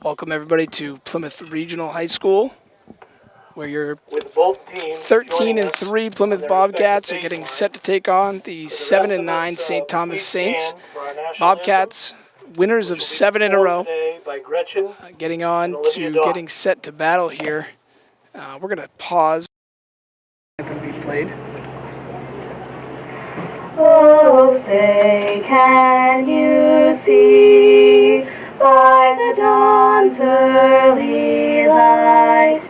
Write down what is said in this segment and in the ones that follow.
Welcome everybody to Plymouth Regional High School, where your With both teams 13-3 Plymouth Bobcats are getting set to take on the 7-9 St. Thomas Saints. Bobcats, winners of 7 in a row, getting set to battle here. We're going to pause. Anthem be played. Oh, say, can you see by the dawn's early light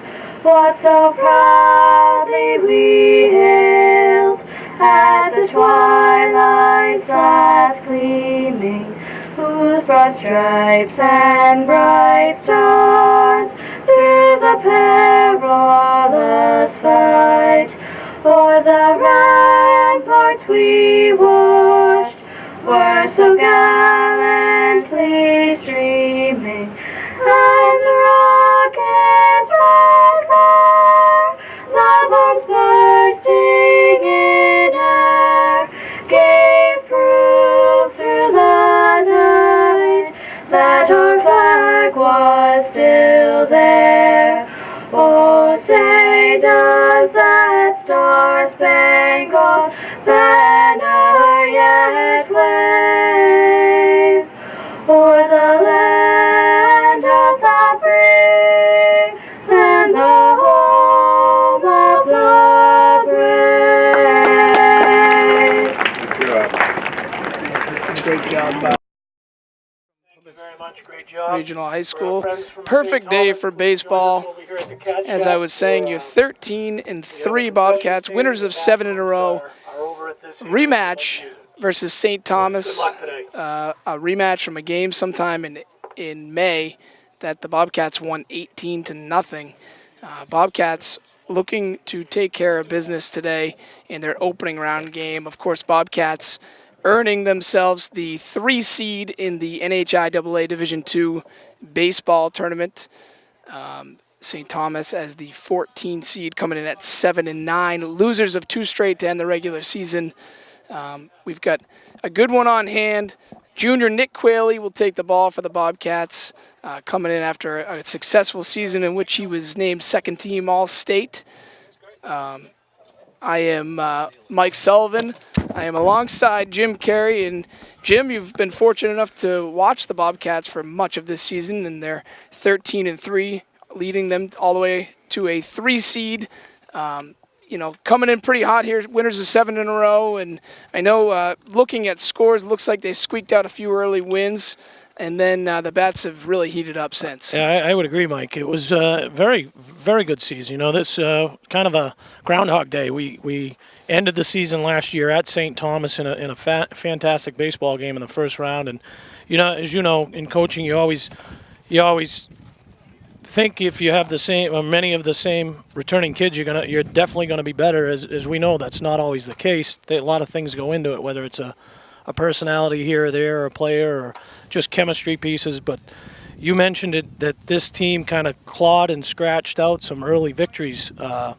what so proudly we hailed at the twilight's last gleaming, whose broad stripes and bright stars through the perilous fight o'er the ramparts we watched were so gallantly streaming, and the rocket's red glare, the bombs bursting in air, gave proof through the night that our flag was still there. Oh, say, does that star-spangled banner yet wave o'er the land of the free and the home of the brave? Great job, Bob. Great job. Regional High School. Perfect day for baseball. As I was saying, your 13-3 Bobcats, winners of 7 in a row. Rematch versus St. Thomas. A rematch from a game sometime in May that the Bobcats won 18-0. Bobcats looking to take care of business today in their opening round game. Of course, Bobcats earning themselves the 3 seed in the NHIAA Division II baseball tournament. St. Thomas as the 14 seed coming in at 7-9, losers of 2 straight to end the regular season. We've got a good one on hand. Junior Nick Quayle will take the ball for the Bobcats, coming in after a successful season in which he was named second team All-State. I am Mike Sullivan. I am alongside Jim Carey. And Jim, you've been fortunate enough to watch the Bobcats for much of this season, and they're 13-3, leading them all the way to a 3 seed. Coming in pretty hot here, winners of 7 in a row. And I know looking at scores, looks like they squeaked out a few early wins. And then the bats have really heated up since. Yeah, I would agree, Mike. It was a very, very good season. This kind of a Groundhog Day. We ended the season last year at St. Thomas in a fantastic baseball game in the first round. And as you know, in coaching, you always think if you have the same or many of the same returning kids, you're definitely gonna be better. As we know, that's not always the case. A lot of things go into it, whether it's a personality here or there, or a player, or just chemistry pieces. But you mentioned it, that this team kind of clawed and scratched out some early victories to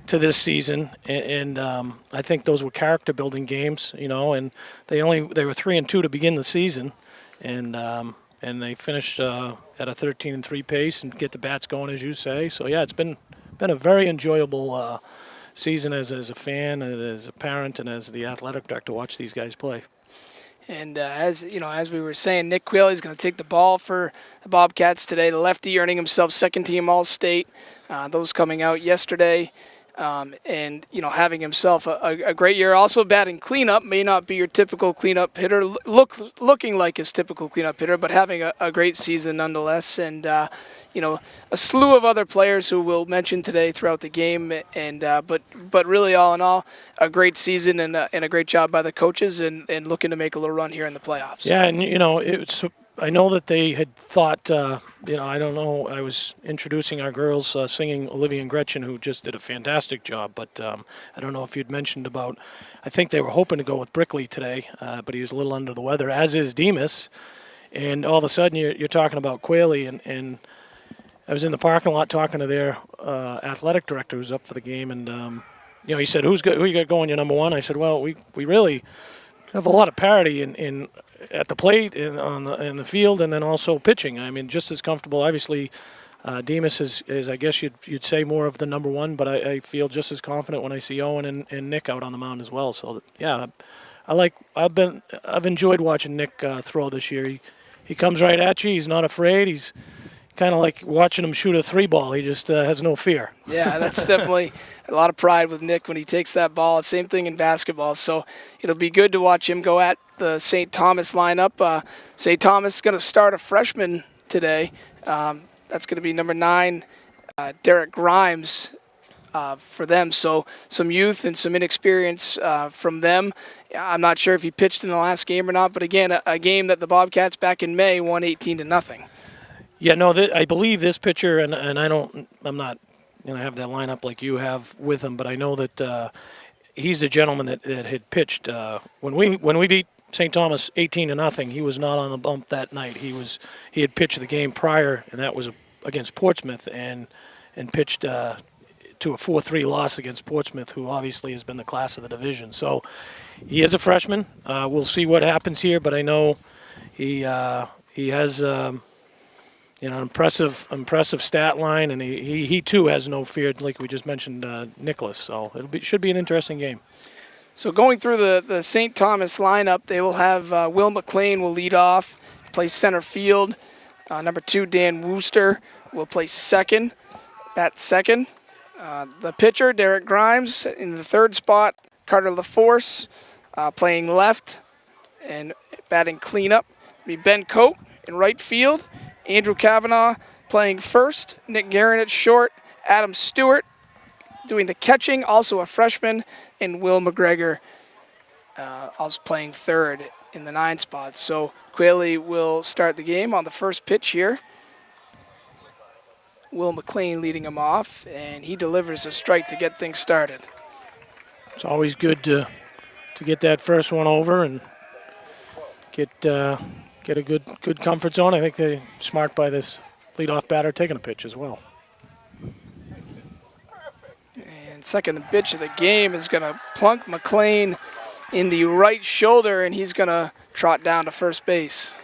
this season, and I think those were character building games, and they were 3-2 to begin the season, and they finished at a 13-3 pace and get the bats going, as you say. So yeah, it's been a very enjoyable season as a fan, and as a parent, and as the athletic director to watch these guys play. And as we were saying, Nick Quayle is going to take the ball for the Bobcats today. The lefty earning himself second team All-State. Those coming out yesterday. And having himself a great year. Also batting cleanup, may not be your typical cleanup hitter, looking like his typical cleanup hitter, but having a great season nonetheless. And a slew of other players who we'll mention today throughout the game. And but really, all in all, a great season and a great job by the coaches, and looking to make a little run here in the playoffs. Yeah, and I know that they had thought, I don't know, I was introducing our girls singing Olivia and Gretchen, who just did a fantastic job, but I don't know if you'd mentioned about, I think they were hoping to go with Brickley today, but he was a little under the weather, as is Demas, and all of a sudden you're talking about Quayle, and I was in the parking lot talking to their athletic director who's up for the game, and he said, who you got going, your number one? I said, well, we really have a lot of parity in at the plate, in the field, and then also pitching. I mean, just as comfortable. Obviously, Demas is I guess you'd say more of the number one, but I feel just as confident when I see Owen and Nick out on the mound as well. So yeah, I've enjoyed watching Nick throw this year. He comes right at you. He's not afraid. He's kind of like watching him shoot a 3-ball. He just has no fear. Yeah, that's definitely a lot of pride with Nick when he takes that ball. Same thing in basketball. So it'll be good to watch him go at the St. Thomas lineup. St. Thomas is going to start a freshman today. That's going to be number 9, Derek Grimes, for them. So some youth and some inexperience from them. I'm not sure if he pitched in the last game or not, but again, a game that the Bobcats back in May won 18-0. Yeah, no, I believe this pitcher, and I'm not going to have that lineup like you have with him, but I know that he's the gentleman that had pitched when we beat St. Thomas 18-0. He was not on the bump that night. He had pitched the game prior, and that was against Portsmouth, and pitched to a 4-3 loss against Portsmouth, who obviously has been the class of the division. So he is a freshman. We'll see what happens here, but I know he has an impressive stat line, and he too has no fear, like we just mentioned, Nicholas. So should be an interesting game. So going through the St. Thomas lineup, they will have Will McLean will lead off, play center field. Number 2, Dan Wooster, will play second, bat second. The pitcher, Derek Grimes, in the third spot. Carter LaForce playing left and batting cleanup. Be Ben Coate in right field. Andrew Kavanaugh playing first. Nick Guerin at short. Adam Stewart doing the catching, also a freshman. And Will McGregor also playing third in the 9 spots. So Quayle will start the game on the first pitch here. Will McLean leading him off, and he delivers a strike to get things started. It's always good to get that first one over and get a good comfort zone. I think they're smart by this leadoff batter taking a pitch as well. And second pitch of the game is going to plunk McLean in the right shoulder, and he's going to trot down to first base.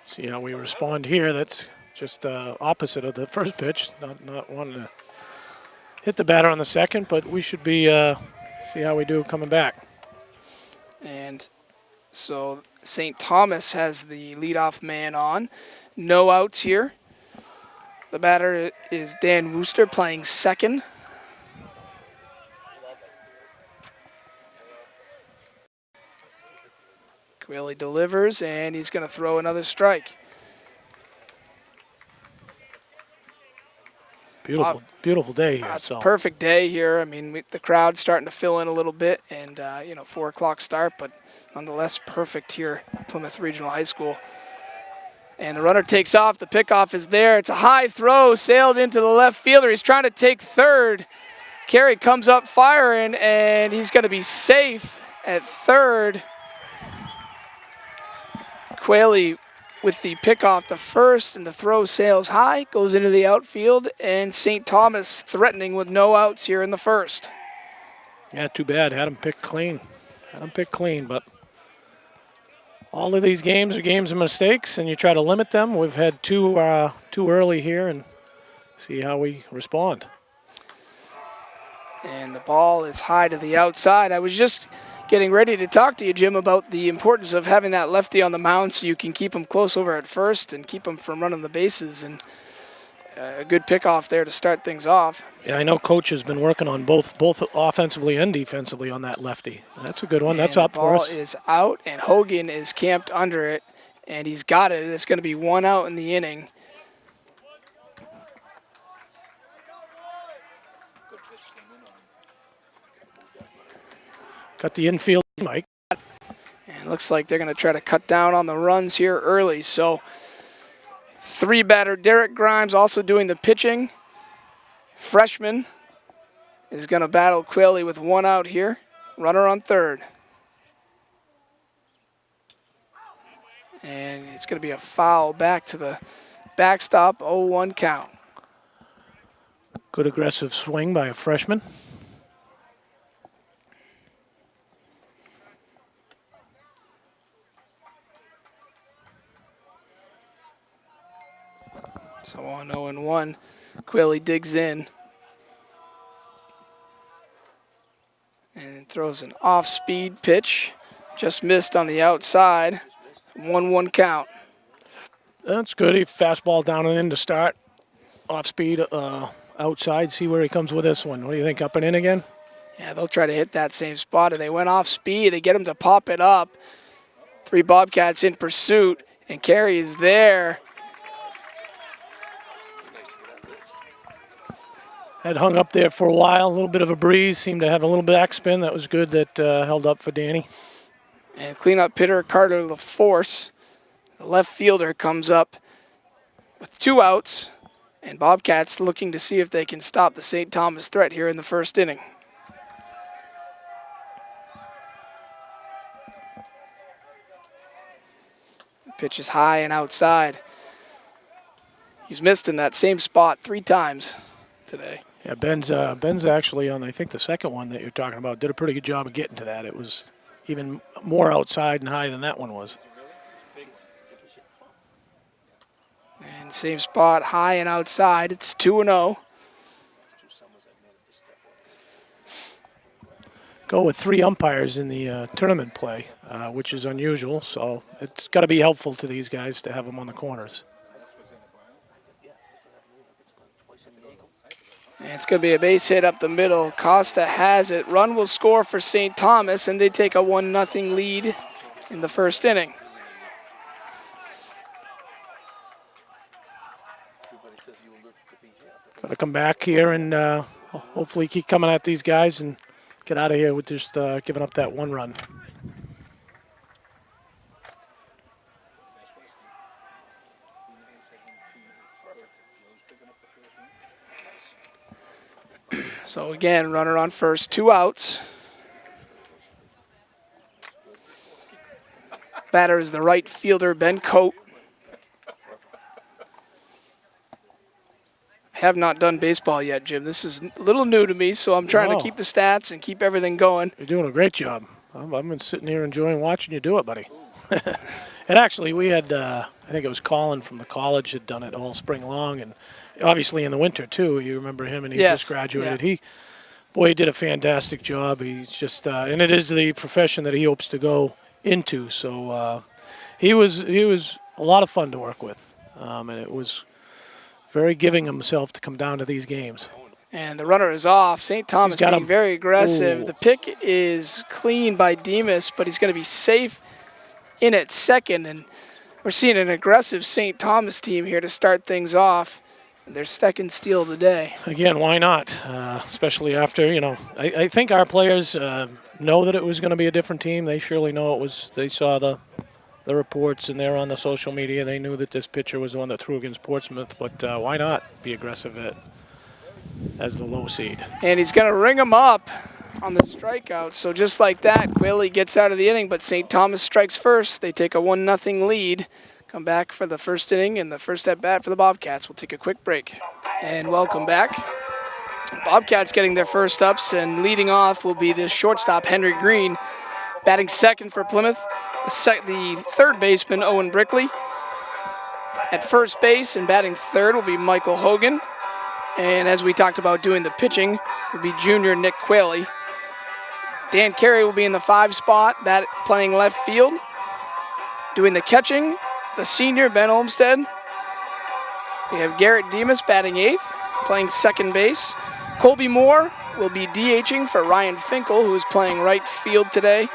See how we respond here. That's just opposite of the first pitch. Not wanting to hit the batter on the second, but we should be see how we do coming back. And so St. Thomas has the leadoff man on. No outs here. The batter is Dan Wooster playing second. Quayle delivers, and he's going to throw another strike. Beautiful day here. It's a perfect day here. I mean, the crowd's starting to fill in a little bit, and 4 o'clock start, but nonetheless perfect here at Plymouth Regional High School. And the runner takes off. The pickoff is there. It's a high throw, sailed into the left fielder. He's trying to take third. Carey comes up firing, and he's going to be safe at third. Quayle with the pickoff to first, and the throw sails high, goes into the outfield, and St. Thomas threatening with no outs here in the first. Yeah, too bad. Had him picked clean. But all of these games are games of mistakes, and you try to limit them. We've had two early here, and see how we respond. And the ball is high to the outside. I was just getting ready to talk to you, Jim, about the importance of having that lefty on the mound so you can keep him close over at first and keep him from running the bases. And a good pickoff there to start things off. Yeah, I know Coach has been working on both offensively and defensively on that lefty. That's a good one. That's up for us. The ball is out, and Hogan is camped under it, and he's got it. It's going to be 1 out in the inning. Got the infield, Mike. And it looks like they're going to try to cut down on the runs here early. So 3-batter Derek Grimes also doing the pitching. Freshman is going to battle Quayle with 1 out here. Runner on third. And it's going to be a foul back to the backstop, 0-1 count. Good aggressive swing by a freshman. So on 0-1, Quilly digs in and throws an off-speed pitch. Just missed on the outside. 1-1 count. That's good. He fastball down and in to start. Off speed, outside. See where he comes with this one. What do you think? Up and in again? Yeah, they'll try to hit that same spot. And they went off speed. They get him to pop it up. 3 Bobcats in pursuit. And Carey is there. Had hung up there for a while. A little bit of a breeze. Seemed to have a little backspin. That was good. That held up for Danny. And cleanup hitter Carter LaForce. The left fielder comes up with 2 outs. And Bobcats looking to see if they can stop the St. Thomas threat here in the first inning. Pitch is high and outside. He's missed in that same spot 3 times today. Yeah, Ben's actually on, I think, the second one that you're talking about. Did a pretty good job of getting to that. It was even more outside and high than that one was. And same spot, high and outside. It's 2-0. Go with 3 umpires in the tournament play, which is unusual. So it's got to be helpful to these guys to have them on the corners. And it's going to be a base hit up the middle. Costa has it. Run will score for St. Thomas, and they take a 1-0 lead in the first inning. Got to come back here and hopefully keep coming at these guys and get out of here with just giving up that 1 run. So again, runner on first, 2 outs. Batter is the right fielder, Ben Coate. I have not done baseball yet, Jim. This is a little new to me, so I'm trying to keep the stats and keep everything going. You're doing a great job. I've been sitting here enjoying watching you do it, buddy. And actually, we had, I think it was Colin from the college had done it all spring long, and obviously in the winter, too. You remember him, and he just graduated. Yeah. He did a fantastic job. He's just, and it is the profession that he hopes to go into. So he was a lot of fun to work with, and it was very giving himself to come down to these games. And the runner is off. St. Thomas being very aggressive. Ooh. The pick is clean by Demas, but he's going to be safe in at second. And we're seeing an aggressive St. Thomas team here to start things off. Their second steal of the day. Again, why not? Especially after, I think our players know that it was going to be a different team. They surely know it was. They saw the reports and they're on the social media. They knew that this pitcher was the one that threw against Portsmouth, but why not be aggressive as the low seed? And he's going to ring him up on the strikeout. So just like that, Quilly gets out of the inning, but St. Thomas strikes first. They take a 1-0 lead. Come back for the first inning and the first at bat for the Bobcats. We'll take a quick break. And welcome back. Bobcats getting their first ups, and leading off will be the shortstop, Henry Green. Batting second for Plymouth, the third baseman, Owen Brickley. At first base and batting third will be Michael Hogan. And as we talked about doing the pitching, will be junior Nick Quayle. Dan Carey will be in the 5 spot, playing left field. Doing the catching, the senior, Ben Olmsted. We have Garrett Demas batting 8th, playing second base. Colby Moore will be DHing for Ryan Finkel, who is playing right field today.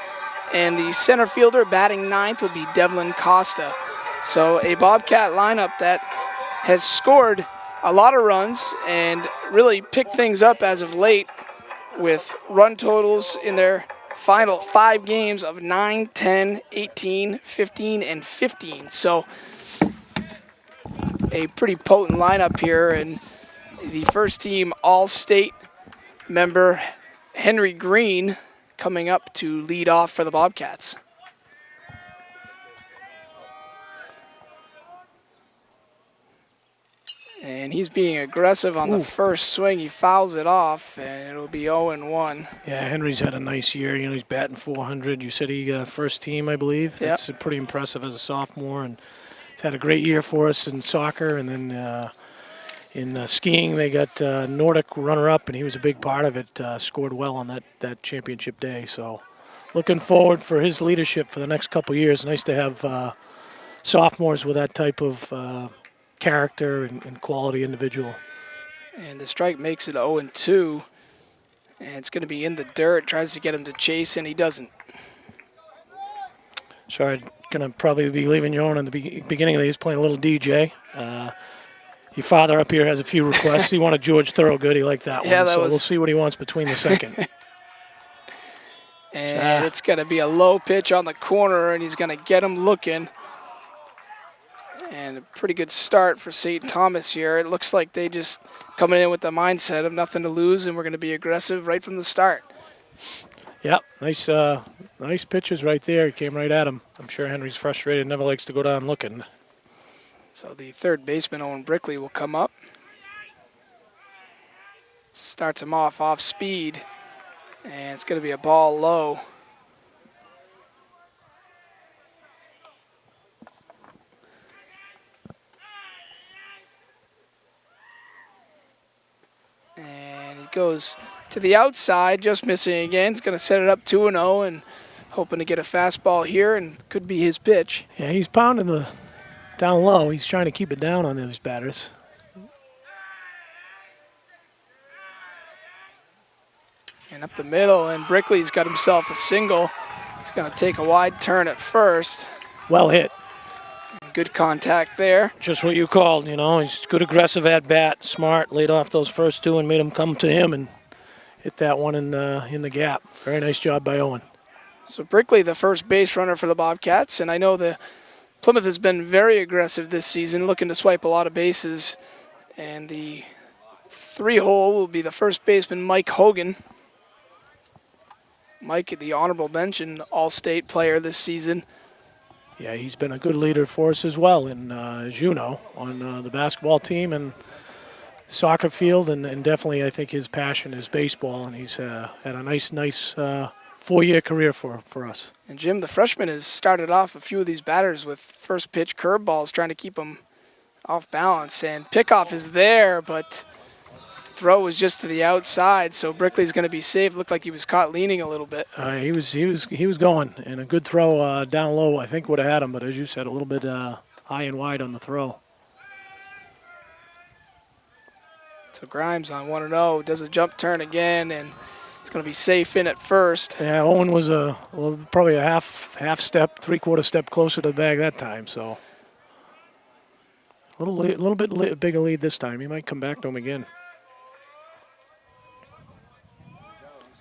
And the center fielder batting 9th will be Devlin Costa. So a Bobcat lineup that has scored a lot of runs and really picked things up as of late with run totals in their final 5 games of 9, 10, 18, 15, and 15. So a pretty potent lineup here, and the first team All-State member Henry Green coming up to lead off for the Bobcats. And he's being aggressive on the first swing. He fouls it off, and it'll be 0-1. Yeah, Henry's had a nice year. He's batting .400. You said he first team, I believe. That's pretty impressive as a sophomore, and he's had a great year for us in soccer. And then In skiing, they got Nordic runner-up, and he was a big part of it. Scored well on that championship day. So, looking forward for his leadership for the next couple years. Nice to have sophomores with that type of character and quality individual. And the strike makes it 0-2. And it's going to be in the dirt. Tries to get him to chase, and he doesn't. Sorry, going to probably be leaving you on in the beginning of these, playing a little DJ. Your father up here has a few requests. He wanted George Thorogood. He liked that Yeah, one. that So was- we'll see what he wants between the second. And it's going to be a low pitch on the corner, and he's going to get him looking. And a pretty good start for St. Thomas here. It looks like they just coming in with the mindset of nothing to lose, and we're going to be aggressive right from the start. Yep, nice pitches right there. He came right at him. I'm sure Henry's frustrated, never likes to go down looking. So the third baseman, Owen Brickley, will come up. Starts him off speed, and it's going to be a ball low. And he goes to the outside, just missing again. He's going to set it up 2-0 and hoping to get a fastball here, and could be his pitch. Yeah, he's pounding the down low. He's trying to keep it down on those batters. And up the middle, and Brickley's got himself a single. He's going to take a wide turn at first. Well hit. Good contact there. Just what you called, you know. He's good aggressive at bat, smart, laid off those first two and made them come to him and hit that one in the gap. Very nice job by Owen. So Brickley, the first base runner for the Bobcats, and I know the Plymouth has been very aggressive this season, looking to swipe a lot of bases. And the 3-hole will be the first baseman, Mike Hogan. Mike at the honorable mention, all-state player this season. Yeah, he's been a good leader for us as well, and as you know, on the basketball team and soccer field, and definitely I think his passion is baseball, and he's had a nice 4-year career for us. And Jim, the freshman, has started off a few of these batters with first pitch curveballs, trying to keep them off balance. And pickoff is there, but throw was just to the outside, so Brickley's going to be safe. Looked like he was caught leaning a little bit. He was going, and a good throw down low I think would have had him, but as you said, a little bit high and wide on the throw. So Grimes on 1-0, does a jump turn again, and it's going to be safe in at first. Yeah, Owen was probably a half step, 3/4 step closer to the bag that time, so a little bit bigger lead this time. He might come back to him again.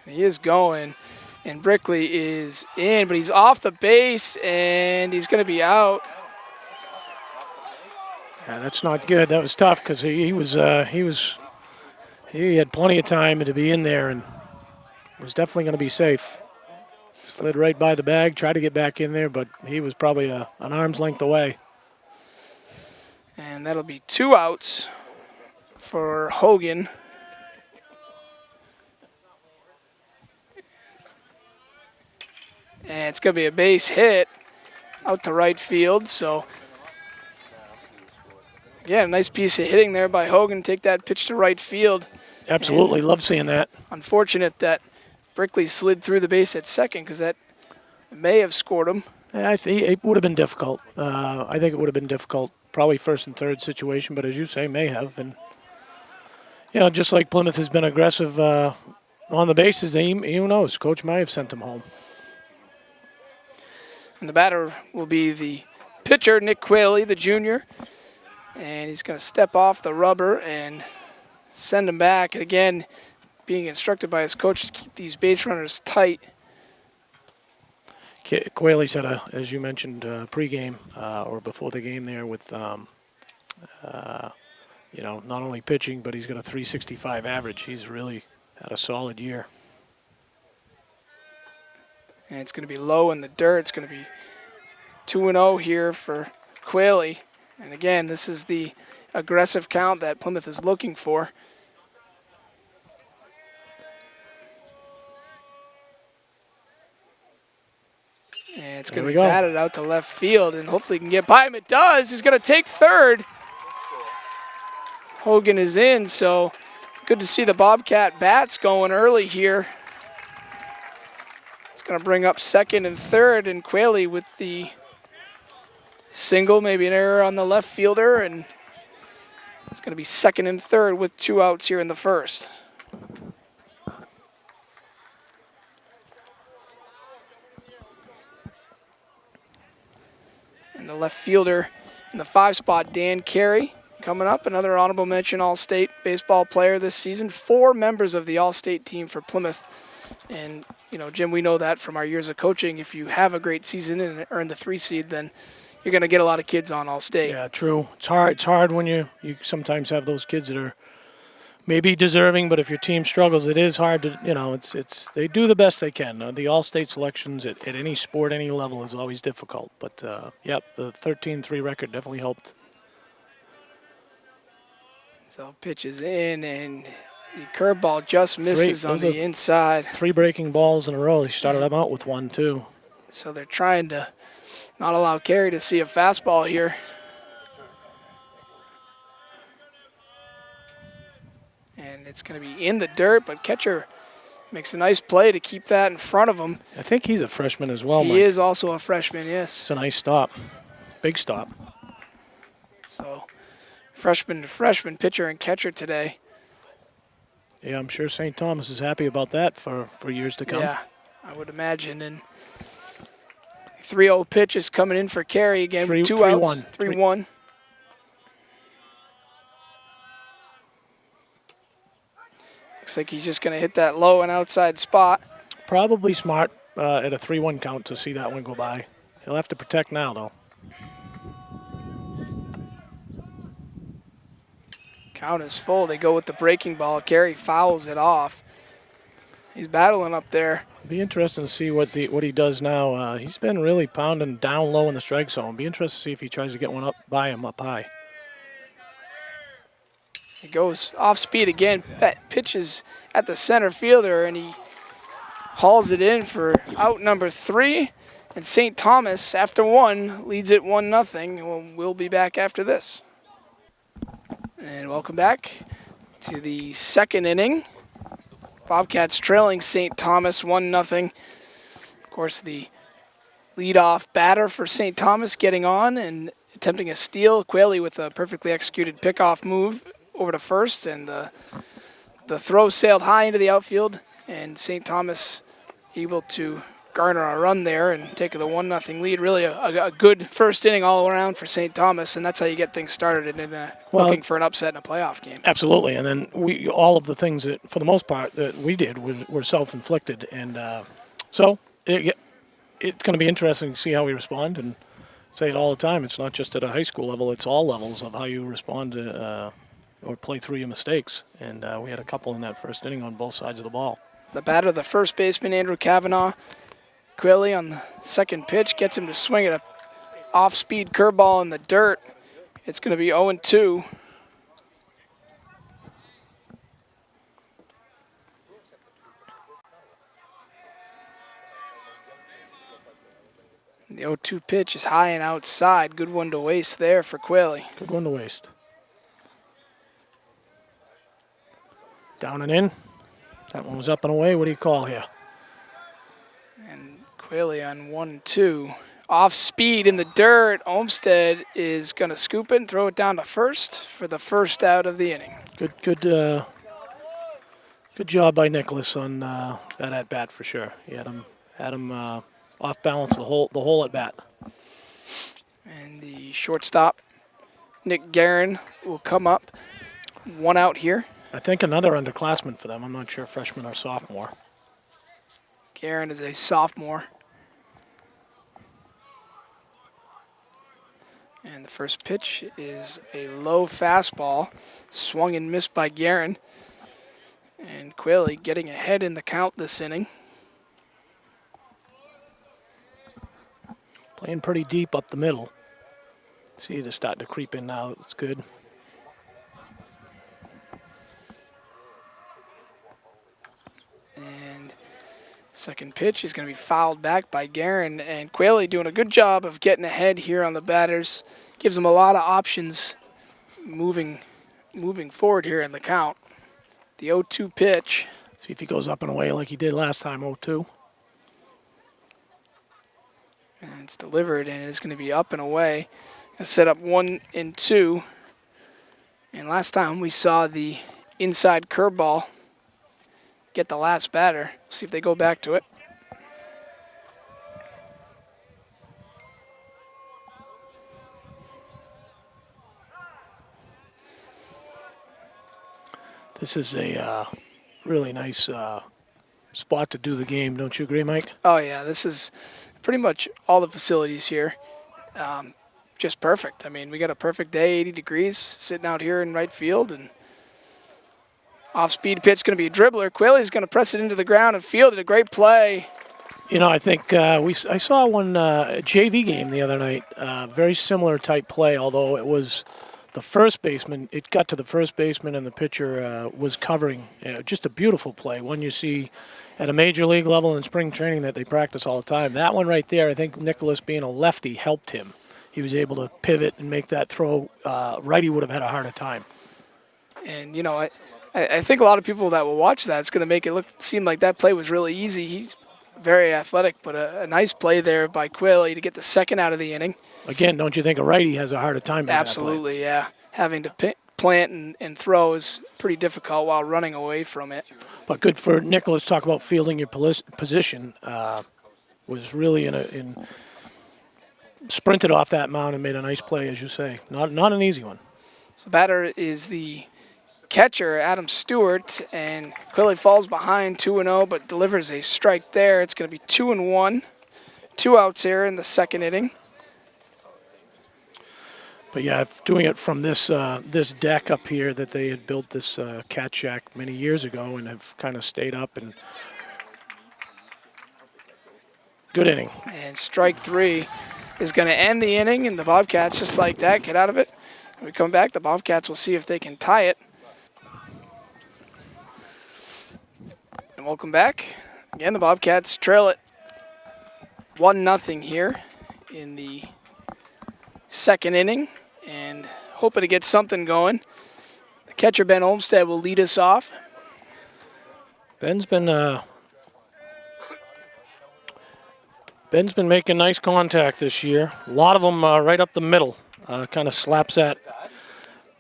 He is going, and Brickley is in, but he's off the base, and he's going to be out. Yeah, that's not good. That was tough because he had plenty of time to be in there and was definitely going to be safe. Slid right by the bag, tried to get back in there, but he was probably an arm's length away. And that'll be 2 outs for Hogan. And it's going to be a base hit out to right field. So, yeah, a nice piece of hitting there by Hogan. Take that pitch to right field. Absolutely, love seeing that. Unfortunate that Brickley slid through the base at second, because that may have scored him. I think it would have been difficult. I think it would have been difficult. Probably first and third situation, but as you say, may have. And, you know, just like Plymouth has been aggressive on the bases, who knows? Coach may have sent him home. And the batter will be the pitcher, Nick Quayle, the junior. And he's going to step off the rubber and send him back. And again, being instructed by his coach to keep these base runners tight. Quayley's had as you mentioned, pregame or before the game there with, not only pitching, but he's got a 365 average. He's really had a solid year. And it's going to be low in the dirt. It's going to be 2-0 here for Quayle. And again, this is the aggressive count that Plymouth is looking for. And it's going to be batted out to left field, and hopefully he can get by him. It does. He's going to take third. Hogan is in, so good to see the Bobcat bats going early here. It's going to bring up second and third, and Quayle with the single, maybe an error on the left fielder, and it's going to be second and third with 2 outs here in the first. And the left fielder in the 5 spot, Dan Carey, coming up, another honorable mention All-State baseball player this season. 4 members of the All-State team for Plymouth. And, you know, Jim, we know that from our years of coaching. If you have a great season and earn the 3 seed, then you're going to get a lot of kids on All-State. Yeah, true. It's hard. It's hard when you sometimes have those kids that are maybe deserving, but if your team struggles, it is hard to, you know, it's they do the best they can. The All-State selections at any sport, any level is always difficult. But, yep, the 13-3 record definitely helped. So pitch is in, and the curveball just misses on the inside. 3 breaking balls in a row. He started them out with 1, too. So they're trying to not allow Carey to see a fastball here. And it's going to be in the dirt, but catcher makes a nice play to keep that in front of him. I think he's a freshman as well, Mike. He is also a freshman, yes. It's a nice stop. Big stop. So freshman to freshman, pitcher and catcher today. Yeah, I'm sure St. Thomas is happy about that for years to come. Yeah, I would imagine. And 3-0 pitch is coming in for Carey again with 2 outs. 3-1. Looks like he's just going to hit that low and outside spot. Probably smart at a 3-1 count to see that one go by. He'll have to protect now, though. Count is full. They go with the breaking ball. Carey fouls it off. He's battling up there. Be interesting to see what he does now. He's been really pounding down low in the strike zone. Be interested to see if he tries to get one up by him up high. He goes off speed again. Pitches at the center fielder, and he hauls it in for out number 3. And St. Thomas, after 1, leads it 1-0. We'll be back after this. And welcome back to the second inning. Bobcats trailing St. Thomas 1-0. Of course, the leadoff batter for St. Thomas getting on and attempting a steal. Quayle with a perfectly executed pickoff move over to first, and the throw sailed high into the outfield, and St. Thomas able to garner a run there and take the 1-0 lead. Really a good first inning all around for St. Thomas, and that's how you get things started in looking for an upset in a playoff game. Absolutely, and then all of the things that, for the most part, that we did were self-inflicted, and so it's going to be interesting to see how we respond. And say it all the time, it's not just at a high school level; it's all levels of how you respond to or play through your mistakes. And we had a couple in that first inning on both sides of the ball. The batter, the first baseman, Andrew Kavanaugh. Quayle on the second pitch gets him to swing at a off-speed curveball in the dirt. It's going to be 0-2. The 0-2 pitch is high and outside. Good one to waste there for Quayle. Good one to waste. Down and in. That one was up and away. What do you call here? And Quayle on 1-2. Off speed in the dirt. Olmsted is going to scoop it and throw it down to first for the first out of the inning. Good job by Nicholas on that at bat for sure. He had him off balance the whole at bat. And the shortstop, Nick Guerin, will come up. 1 out here. I think another underclassman for them. I'm not sure freshman or sophomore. Guerin is a sophomore. And the first pitch is a low fastball, swung and missed by Guerin. And Quayle getting ahead in the count this inning. Playing pretty deep up the middle. See, they're starting to creep in now. That's good. And second pitch is going to be fouled back by Guerin. And Quayle doing a good job of getting ahead here on the batters. Gives them a lot of options moving moving forward here in the count. The 0-2 pitch. See if he goes up and away like he did last time, 0-2. And it's delivered, and it's going to be up and away. Set up 1-2. And last time we saw the inside curveball get the last batter. See if they go back to it. This is a really nice spot to do the game. Don't you agree, Mike? Oh, yeah, this is pretty much all the facilities here. Just perfect. I mean, we got a perfect day, 80 degrees, sitting out here in right field. And off-speed pitch going to be a dribbler. Quayle's going to press it into the ground and fielded a great play. You know, I think I saw one JV game the other night, very similar type play, although it was the first baseman. It got to the first baseman and the pitcher was covering. Just a beautiful play, one you see at a major league level in spring training that they practice all the time. That one right there, I think Nicholas being a lefty helped him. He was able to pivot and make that throw. Righty would have had a harder time. And, you know, I think a lot of people that will watch that, it's going to make it seem like that play was really easy. He's very athletic, but a nice play there by Quayle to get the second out of the inning. Again, don't you think a righty has a harder time doing Absolutely, yeah. Having to plant and throw is pretty difficult while running away from it. But good for Nicholas. Talk about fielding your position. Was really sprinted off that mound and made a nice play, as you say. Not an easy one. So the batter is the catcher, Adam Stewart, and Quayle falls behind 2-0, but delivers a strike there. It's going to be 2-1. 2 outs here in the second inning. But yeah, doing it from this this deck up here that they had built this cat shack many years ago and have kind of stayed up and good inning. And strike 3 is going to end the inning, and the Bobcats, just like that, get out of it. When we come back, the Bobcats will see if they can tie it. And welcome back. Again, the Bobcats trail it 1-0 here in the second inning, and hoping to get something going. The catcher, Ben Olmsted, will lead us off. Ben's been making nice contact this year. A lot of them right up the middle. Kind of slaps that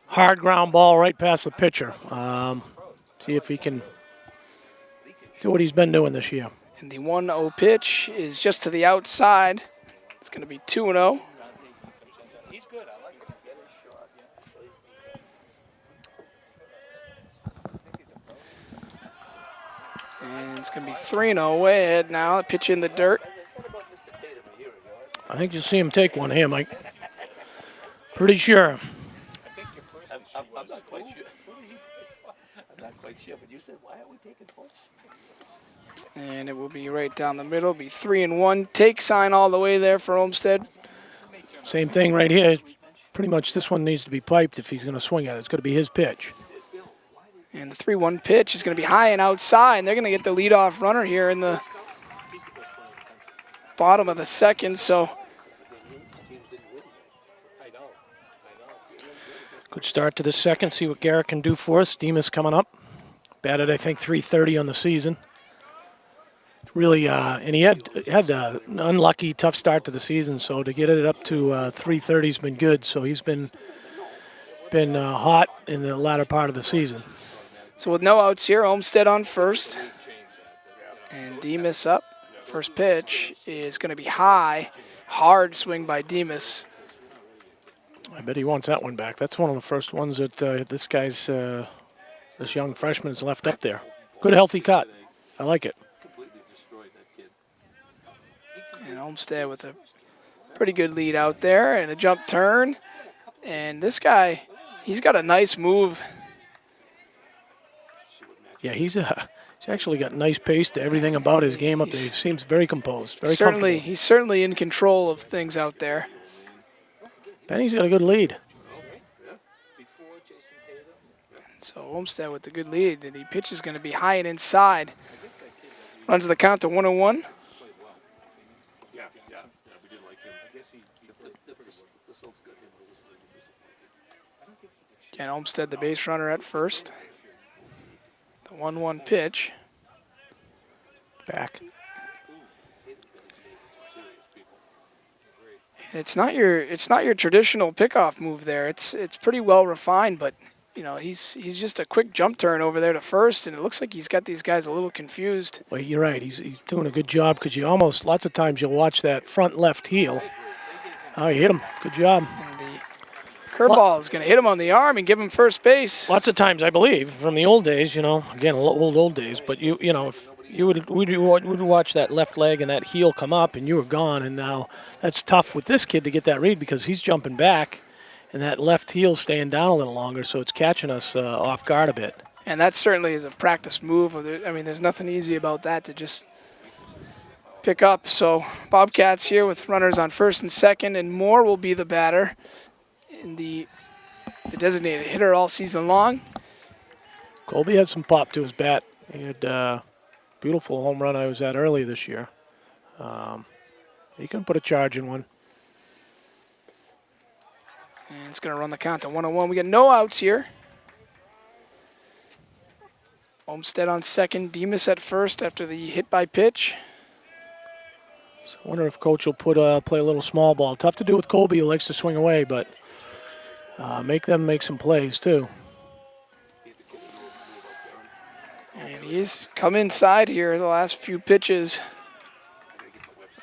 hard ground ball right past the pitcher. See if he can do what he's been doing this year. And the 1-0 pitch is just to the outside. It's going to be 2-0. And it's going to be 3-0 way ahead now. The pitch in the dirt. I think you'll see him take one here, Mike. Pretty sure. I'm not quite sure. I'm not quite sure, but you said, why are we taking full? And it will be right down the middle. It'll be 3-1. Take sign all the way there for Olmsted. Same thing right here. Pretty much this one needs to be piped if he's going to swing at it. It's going to be his pitch. And the 3-1 pitch is going to be high and outside. And they're going to get the leadoff runner here in the bottom of the second. So good start to the second. See what Garrett can do for us. Demas coming up. Batted, I think, .330 on the season. Really, and he had an unlucky, tough start to the season. So to get it up to .330 has been good. So he's been hot in the latter part of the season. So with no outs here, Olmsted on first. And Demas up. First pitch is going to be high. Hard swing by Demas. I bet he wants that one back. That's one of the first ones that this young freshman's left up there. Good, healthy cut. I like it. And Olmsted with a pretty good lead out there and a jump turn. And this guy, he's got a nice move. Yeah, he's actually got nice pace to everything about his game up there. He seems very composed, very comfortable. He's certainly in control of things out there. Benny's got a good lead. So Olmsted with the good lead. And the pitch is going to be high and inside. Runs the count to 1-1. Again, Olmsted, the base runner at first. The 1-1 pitch. Back. It's not your traditional pickoff move there. It's pretty well refined, but you know he's just a quick jump turn over there to first, and it looks like he's got these guys a little confused. Well, you're right. He's doing a good job because you almost lots of times you'll watch that front left heel. Oh, you hit him. Good job. And the curveball is going to hit him on the arm and give him first base. Lots of times, I believe, from the old days, again, old days, but you know, if you would watch that left leg and that heel come up and you were gone, and now that's tough with this kid to get that read because he's jumping back and that left heel's staying down a little longer, so it's catching us off guard a bit. And that certainly is a practice move. I mean, there's nothing easy about that to just pick up. So Bobcats here with runners on first and second, and Moore will be the batter. In the designated hitter all season long. Colby had some pop to his bat. He had a beautiful home run I was at earlier this year. He can put a charge in one. And it's going to run the count to 1-1. We got no outs here. Olmsted on second, Demas at first after the hit by pitch. So I wonder if Coach will play a little small ball. Tough to do with Colby. He likes to swing away, but make them make some plays too. And he's come inside here the last few pitches.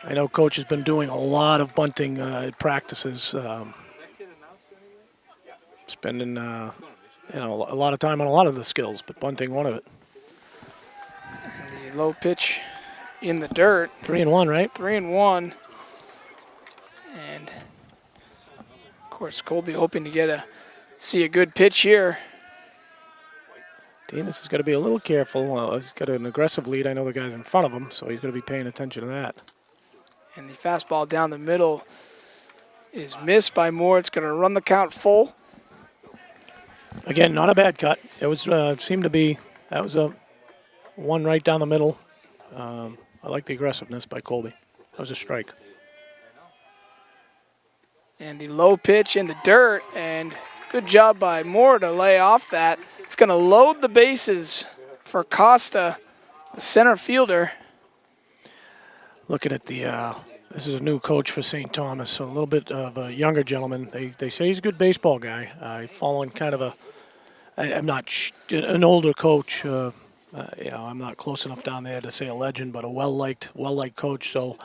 I know Coach has been doing a lot of bunting practices, spending a lot of time on a lot of the skills, but bunting one of it. And the low pitch in the dirt. 3-1, right? 3-1. And of course, Colby hoping to see a good pitch here. Demas has got to be a little careful. He's got an aggressive lead. I know the guy's in front of him, so he's going to be paying attention to that. And the fastball down the middle is missed by Moore. It's going to run the count full. Again, not a bad cut. It was seemed to be that was a one right down the middle. I like the aggressiveness by Colby. That was a strike. And the low pitch in the dirt, and good job by Moore to lay off that. It's going to load the bases for Costa, the center fielder. Looking at this is a new coach for St. Thomas, so a little bit of a younger gentleman. They say he's a good baseball guy. Following kind of I'm not an older coach. I'm not close enough down there to say a legend, but a well-liked coach. So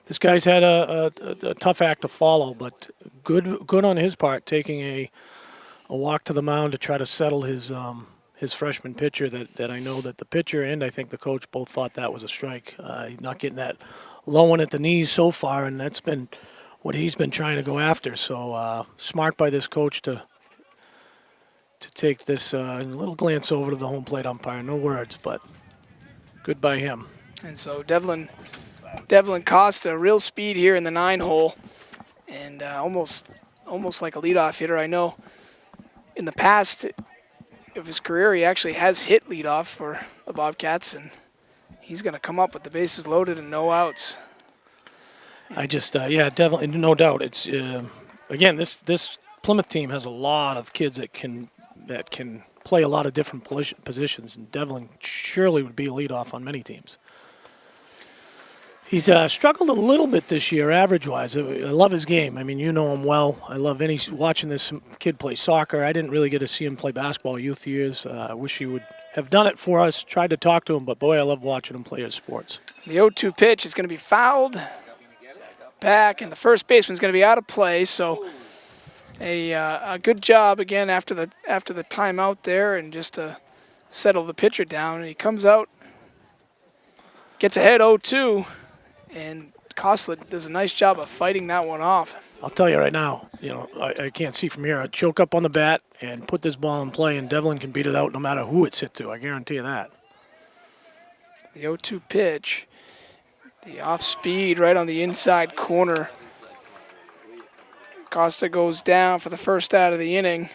this guy's had a tough act to follow, but good on his part, taking a walk to the mound to try to settle his freshman pitcher. That I know that the pitcher and I think the coach both thought that was a strike. He's not getting that low one at the knees so far, and that's been what he's been trying to go after. So smart by this coach to take this a little glance over to the home plate umpire. No words, but good by him. And so Devlin Costa, real speed here in the 9-hole, and almost like a leadoff hitter. I know in the past of his career he actually has hit leadoff for the Bobcats, and he's going to come up with the bases loaded and no outs. I just definitely, no doubt. It's again, this Plymouth team has a lot of kids that can play a lot of different positions, and Devlin surely would be a leadoff on many teams. He's struggled a little bit this year, average-wise. I love his game. I mean, you know him well. I love watching this kid play soccer. I didn't really get to see him play basketball youth years. I wish he would have done it for us. Tried to talk to him, but boy, I love watching him play his sports. The 0-2 pitch is going to be fouled back, and the first baseman's going to be out of play. So a good job again after the timeout there, and just to settle the pitcher down. And he comes out, gets ahead 0-2. And Costa does a nice job of fighting that one off. I'll tell you right now, I can't see from here. I'd choke up on the bat and put this ball in play, and Devlin can beat it out no matter who it's hit to. I guarantee you that. The 0-2 pitch, the off speed right on the inside corner. Costa goes down for the first out of the inning.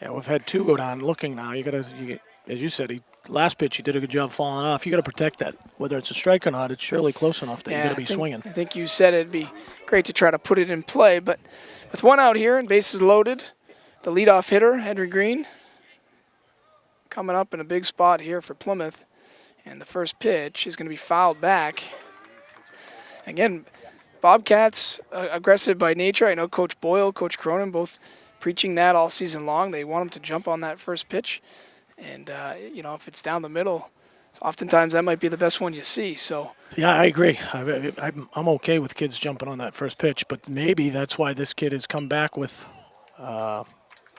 Yeah, we've had two go down. Looking now, as you said, last pitch he did a good job falling off. You got to protect that. Whether it's a strike or not, it's surely close enough that you got to be swinging. I think you said it'd be great to try to put it in play, but with one out here and bases loaded, the leadoff hitter, Henry Green, coming up in a big spot here for Plymouth. And the first pitch is going to be fouled back. Again, Bobcats, aggressive by nature. I know Coach Boyle, Coach Cronin, both preaching that all season long. They want them to jump on that first pitch. And, if it's down the middle, oftentimes that might be the best one you see. So Yeah, I agree. I'm okay with kids jumping on that first pitch, but maybe that's why this kid has come back with,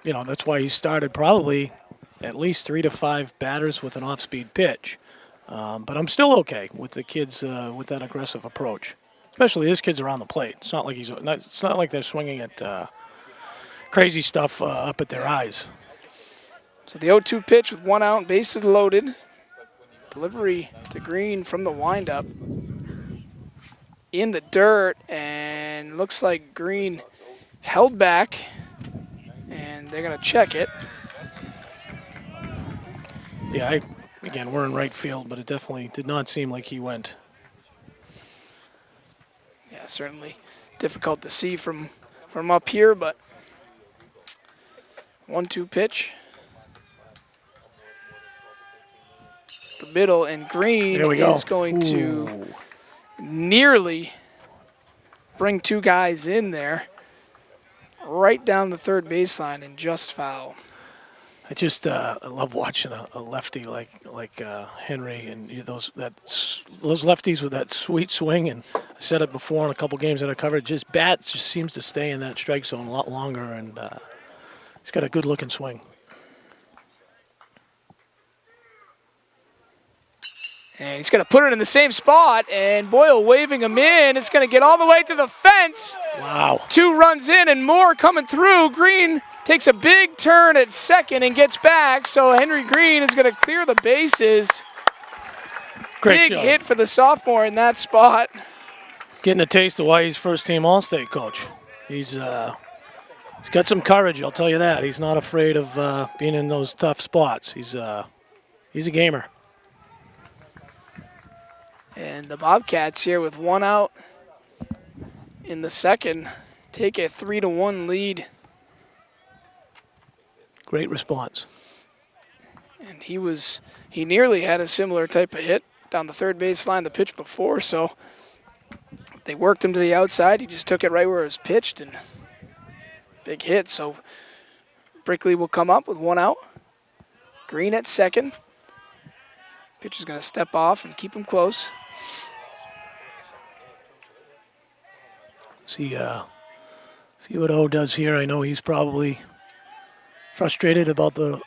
that's why he started probably at least 3 to 5 batters with an off-speed pitch. But I'm still okay with the kids with that aggressive approach, especially this kid's around the plate. It's not like it's not like they're swinging at crazy stuff up at their eyes. So the 0-2 pitch with 1 out, bases loaded. Delivery to Green from the windup. In the dirt, and looks like Green held back, and they're going to check it. Yeah, again, we're in right field, but it definitely did not seem like he went. Yeah, certainly difficult to see from up here, but 1-2 pitch. The middle, and Green is going to nearly bring 2 guys in there, right down the third baseline, and just foul. I love watching a lefty like Henry and those lefties with that sweet swing. And I said it before in a couple games that I covered. Bats just seems to stay in that strike zone a lot longer, and he's got a good looking swing. And he's going to put it in the same spot, and Boyle waving him in. It's going to get all the way to the fence. Wow. 2 runs in and more coming through. Green takes a big turn at second and gets back, so Henry Green is going to clear the bases. Great big job. hit for the sophomore in that spot. Getting a taste of why he's first-team All-State coach. He's got some courage, I'll tell you that. He's not afraid of being in those tough spots. He's a gamer. And the Bobcats here with 1 out in the second take a 3-1 lead. Great response. And he nearly had a similar type of hit down the third baseline the pitch before, so they worked him to the outside. He just took it right where it was pitched, and big hit. So Brickley will come up with 1 out. Green at second. Pitcher's going to step off and keep him close. See what O does here. I know he's probably frustrated about the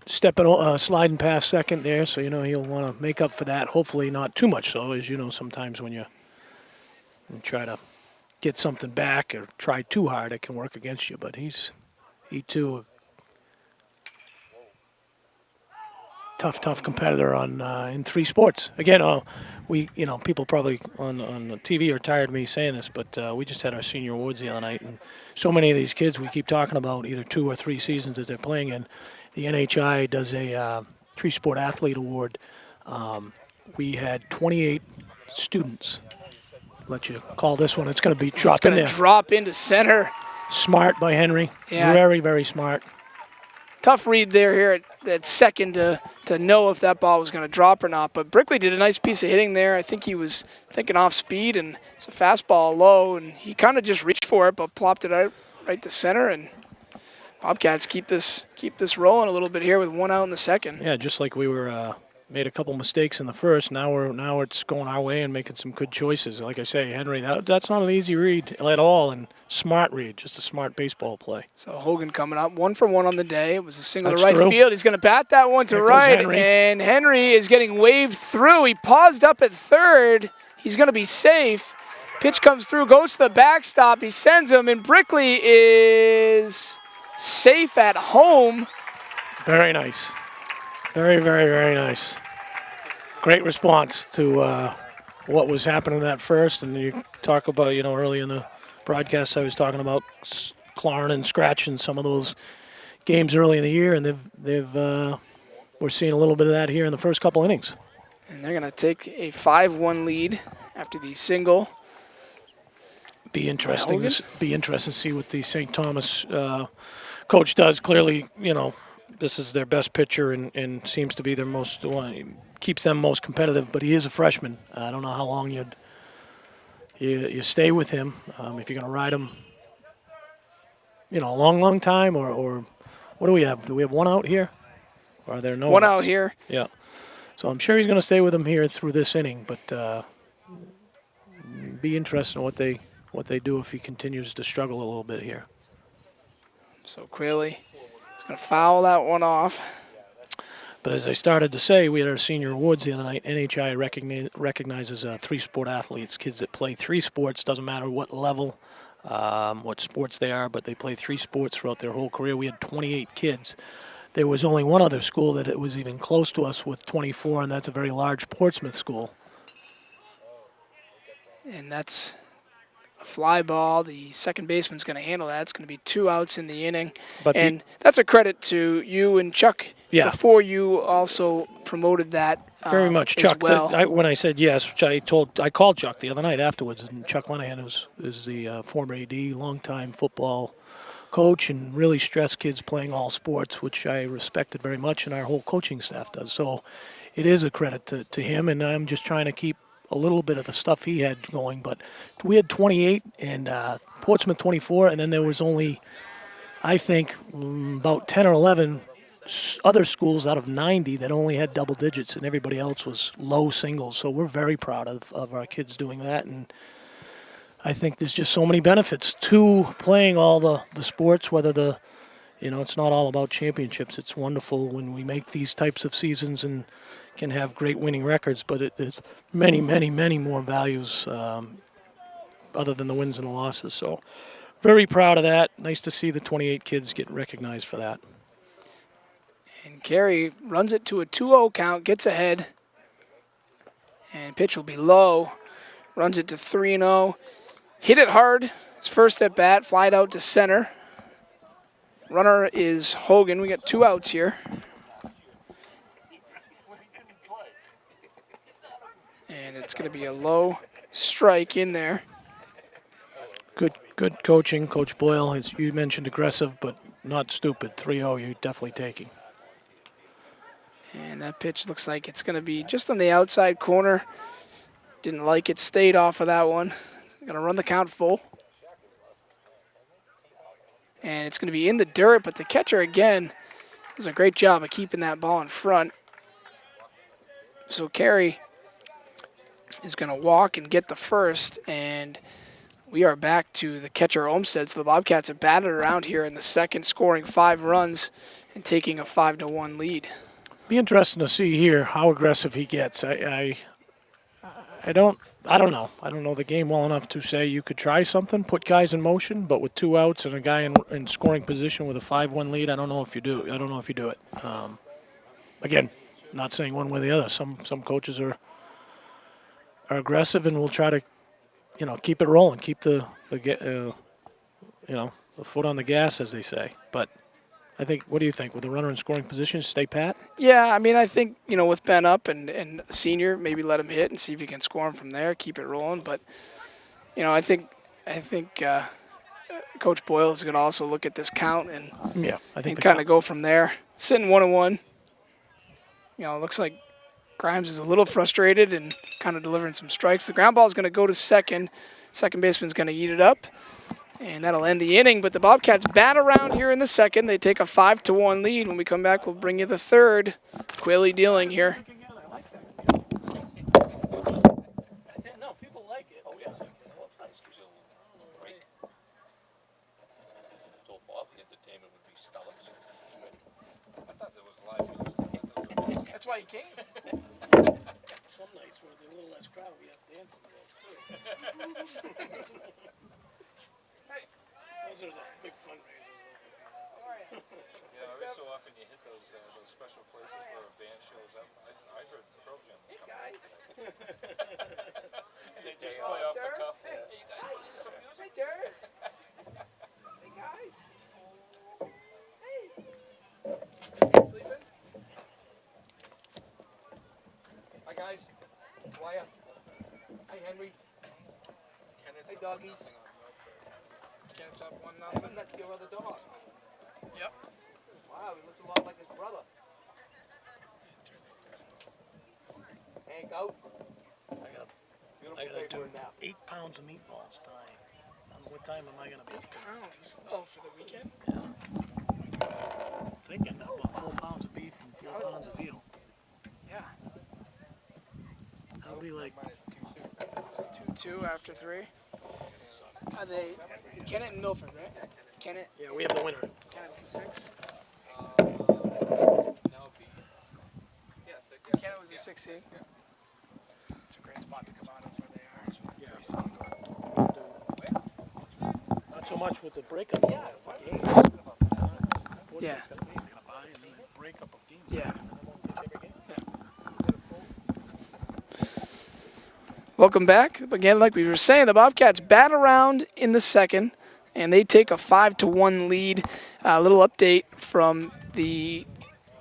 sliding past second there, so he'll want to make up for that. Hopefully not too much so, as sometimes when you try to get something back or try too hard, it can work against you. But he too tough competitor in 3 sports. Again, people probably on TV are tired of me saying this, but we just had our senior awards the other night, and so many of these kids we keep talking about either 2 or 3 seasons that they're playing in. The NHIAA does a 3-sport athlete award. We had 28 students. Let you call this one. It's going to be drop in there. Drop into center. Smart by Henry. Yeah. Very, very smart. Tough read there here at second to know if that ball was going to drop or not. But Brickley did a nice piece of hitting there. I think he was thinking off speed, and it's a fastball low, and he kind of just reached for it but plopped it out right to center. And Bobcats keep this rolling a little bit here with 1 out in the second. Yeah, just like we were made a couple mistakes in the first. Now it's going our way and making some good choices. Like I say, Henry, that's not an easy read at all, and smart read, just a smart baseball play. So Hogan coming up 1 for 1 on the day. It was a single That's to right true. field. He's going to bat that one to There goes right, Henry. and Henry is getting waved through. He paused up at third. He's going to be safe. Pitch comes through, goes to the backstop. He sends him, and Brickley is safe at home. Very nice. Very, very, very nice. Great response to what was happening in that first. And you talk about, early in the broadcast I was talking about clawing and scratching some of those games early in the year, and we're seeing a little bit of that here in the first couple innings. And they're going to take a 5-1 lead after the single. Be interesting to see what the St. Thomas coach does. Clearly, you know, this is their best pitcher and seems to be their most keeps them most competitive. But he is a freshman. I don't know how long you stay with him if you're going to ride him. You know, a long time, or what do we have? Do we have one out here? Or are there no One outs? out here. Yeah. So I'm sure he's going to stay with him here through this inning, but be interesting what they do if he continues to struggle a little bit here. So Quayle is going to foul that one off. But as I started to say, we had our senior awards the other night. NHIAA recognizes 3-sport athletes, kids that play 3 sports, doesn't matter what level, what sports they are, but they play 3 sports throughout their whole career. We had 28 kids. There was only one other school that it was even close to us with 24, and that's a very large Portsmouth school. And that's a fly ball. The second baseman's going to handle that. It's going to be 2 outs in the inning. And that's a credit to you and Chuck. Yeah. Before you also promoted that Very much, as Chuck. well. When I said yes, which I called Chuck the other night afterwards, and Chuck Lenahan is the former AD, longtime football coach, and really stressed kids playing all sports, which I respected very much, and our whole coaching staff does. So it is a credit to him, and I'm just trying to keep a little bit of the stuff he had going. But we had 28 and Portsmouth 24, and then there was only, I think, about 10 or 11 other schools out of 90 that only had double digits, and everybody else was low singles. So we're very proud of our kids doing that, and I think there's just so many benefits to playing all the sports, whether it's not all about championships. It's wonderful when we make these types of seasons and can have great winning records, but there's many, many, many more values other than the wins and the losses. So very proud of that. Nice to see the 28 kids get recognized for that. And Carey runs it to a 2-0 count, gets ahead. And pitch will be low. Runs it to 3-0. Hit it hard. His first at bat, flied out to center. Runner is Hogan. We got 2 outs here. And it's going to be a low strike in there. Good coaching, Coach Boyle. As you mentioned, aggressive, but not stupid. 3-0, you're definitely taking. And that pitch looks like it's going to be just on the outside corner. Didn't like it, stayed off of that one. Going to run the count full. And it's going to be in the dirt, but the catcher again does a great job of keeping that ball in front. So Carey is going to walk and get the first, and we are back to the catcher Olmstead. So the Bobcats have batted around here in the second, scoring 5 runs and taking a 5-1 lead. Be interesting to see here how aggressive he gets. I don't know. I don't know the game well enough to say you could try something, put guys in motion, but with 2 outs and a guy in scoring position with a 5-1 lead, I don't know if you do it. Again, not saying one way or the other. Some coaches are aggressive and will try to, keep it rolling, keep the foot on the gas, as they say. But I think, what do you think? With a runner in scoring position, stay pat? Yeah, I mean, I think, with Ben up and senior, maybe let him hit and see if you can score him from there, keep it rolling. But, I think Coach Boyle is going to also look at this count and kind of go from there. Sitting 1-1. It looks like Grimes is a little frustrated and kind of delivering some strikes. The ground ball is going to go to second. Second baseman's going to eat it up. And that'll end the inning, but the Bobcats bat around here in the second. They take a 5-1 lead. When we come back, we'll bring you the third. Quayle dealing here. No, people like it. Oh, yeah. Well, it's nice. Gives you a little break. I told Bob the entertainment would be stellar. I thought there was live music. That's why he came. Some nights where they're a little less crowded, we have dancing too. Those are the big fundraisers. Every so often you hit those special places where a band shows up. I heard the Pearl Jam was coming. They just play off the cuff. Hey, you guys want to do some music? Hey, Jared. Hey, guys. Hey. Sleeping? Hi, guys. Wyatt. Hi, Henry. Hey, doggies. It's up 1-0. That's your other dog. Yep. Wow, he looks a lot like his brother. Hank out. I gotta do 8 pounds of meatballs tonight. What time am I gonna be up to? Pounds. Oh, for the weekend? I'm thinking about 4 pounds of beef and 4 pounds of veal. Yeah. That'll be like So 2-2 after 3. Are they Kennett and Milford, right? Kennett. yeah, we have the winner. Kennett's the 6. Kennett was the 6 seed. It's a great spot to come out of where they are. Yeah. 3 seed. Not so much with the breakup of the game. What Yeah. it's gonna be. They're gonna buy and then the breakup of games. Yeah. And then won't pitch every game. Welcome back. Again, like we were saying, the Bobcats bat around in the second, and they take a 5-1 lead. A little update from the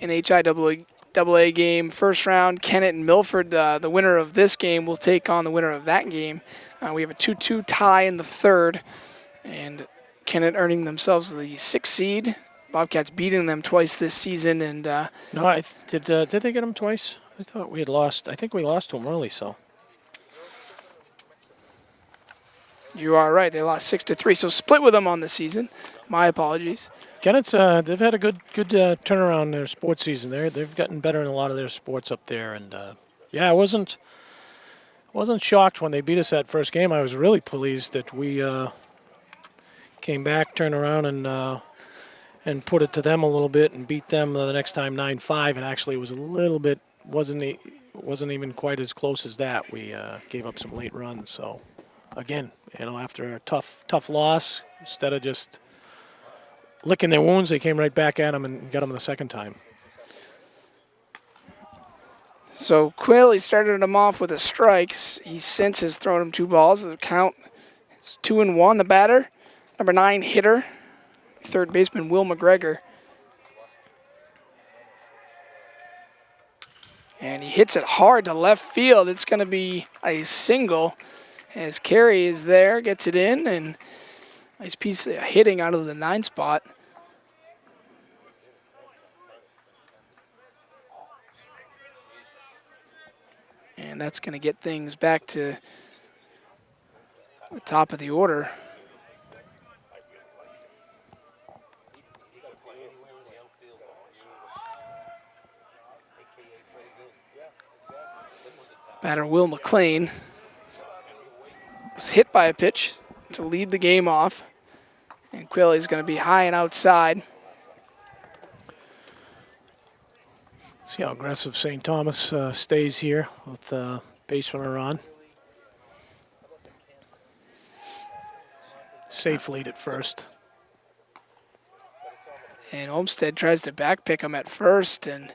NHIAA game first round. Kennett and Milford, the winner of this game, will take on the winner of that game. We have a 2-2 tie in the third, and Kennett earning themselves the 6th seed. Bobcats beating them twice this season, and No, did they get them twice? I thought we had lost. I think we lost to them early, so. you are right. They lost 6-3, so split with them on the season. My apologies. Kennett's, they've had a good turnaround in their sports season. They've gotten better in a lot of their sports up there, and yeah, I wasn't shocked when they beat us that first game. I was really pleased that we came back, turned around, and put it to them a little bit and beat them the next time 9-5. And actually, it was a little bit wasn't even quite as close as that. We gave up some late runs. So again, after a tough loss, instead of just licking their wounds, they came right back at them and got them the second time. So Quayle started him off with a strike. He since has thrown him 2 balls. The count is 2-1. The batter, number 9 hitter, third baseman Will McGregor. And he hits it hard to left field. It's going to be a single as Carey is there, gets it in, and nice piece of hitting out of the 9 spot. And that's going to get things back to the top of the order. Batter Will McLean was hit by a pitch to lead the game off. And Quilley's going to be high and outside. See how aggressive St. Thomas stays here with base runner on. Safe lead at first. And Olmsted tries to backpick him at first, and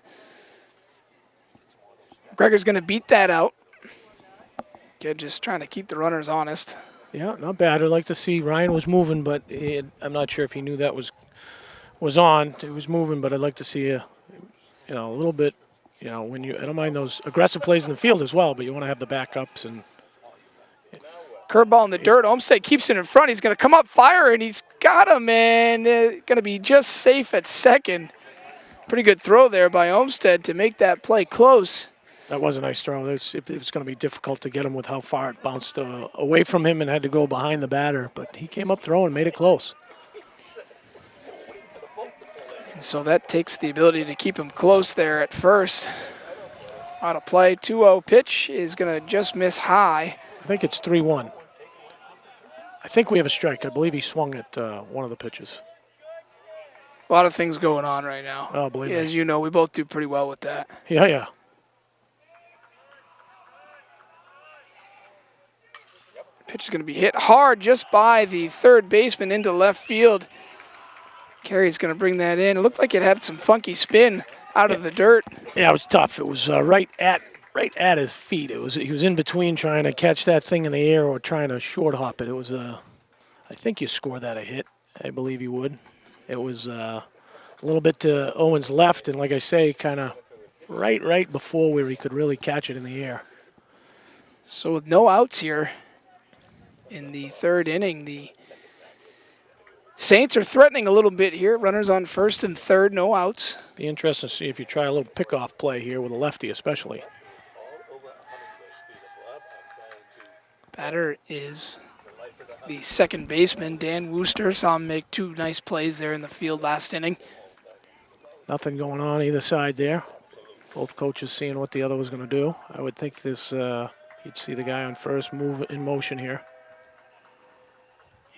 McGregor's going to beat that out. Good, just trying to keep the runners honest. Yeah, not bad. I'd like to see Ryan was moving, but I'm not sure if he knew that was on. It was moving, but I'd like to see a little bit. When I don't mind those aggressive plays in the field as well, but you want to have the backups and. Curveball in the dirt. Olmsted keeps it in front. He's going to come up, fire, and he's got him, and going to be just safe at second. Pretty good throw there by Olmsted to make that play close. That was a nice throw. It was going to be difficult to get him with how far it bounced away from him and had to go behind the batter, but he came up throwing and made it close. And so that takes the ability to keep him close there at first. Out of play. 2-0 pitch is going to just miss high. I think it's 3-1. I think we have a strike. I believe he swung at one of the pitches. A lot of things going on right now. Oh, believe me. As you know, we both do pretty well with that. Yeah. Pitch is going to be hit hard just by the third baseman into left field. Carey's going to bring that in. It looked like it had some funky spin out of the dirt. Yeah, it was tough. It was right at his feet. He was in between trying to catch that thing in the air or trying to short hop it. It was I think you score that a hit. I believe you would. It was a little bit to Owen's left, and like I say, kind of right before where he could really catch it in the air. So with no outs here in the third inning, the Saints are threatening a little bit here. Runners on first and third, no outs. Be interesting to see if you try a little pickoff play here with a lefty especially. Batter is the second baseman, Dan Wooster. Saw him make 2 nice plays there in the field last inning. Nothing going on either side there. Both coaches seeing what the other was going to do. I would think this, you'd see the guy on first move in motion here.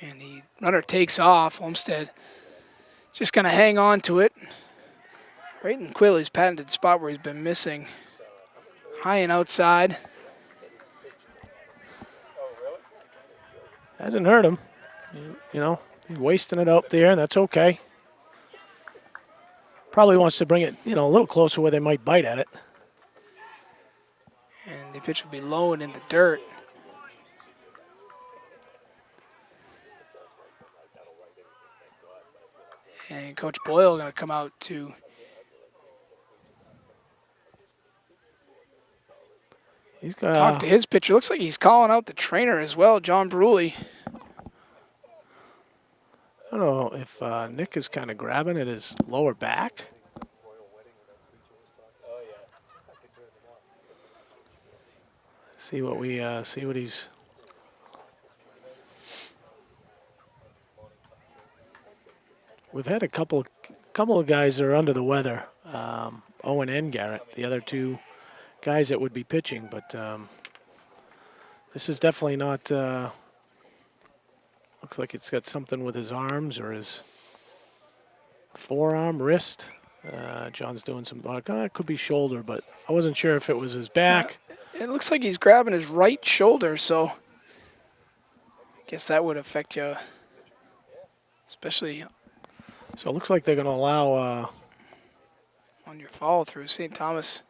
And the runner takes off. Olmsted just going to hang on to it. Right in Quilley's patented spot where he's been missing. High and outside. Hasn't hurt him. You know, he's wasting it out there, and that's okay. Probably wants to bring it, a little closer where they might bite at it. And the pitch will be low and in the dirt. And Coach Boyle going to come out to He's got talk to his pitcher. Looks like he's calling out the trainer as well, John Bruley. I don't know if Nick is kind of grabbing at his lower back. See what he's. We've had a couple of guys that are under the weather. Owen and Garrett, the other 2 guys that would be pitching, but this is definitely not. Looks like it's got something with his arms or his forearm, wrist. John's doing some. It could be shoulder, but I wasn't sure if it was his back. It looks like he's grabbing his right shoulder, so I guess that would affect you, especially So it looks like they're going to allow. on your follow through. St. Thomas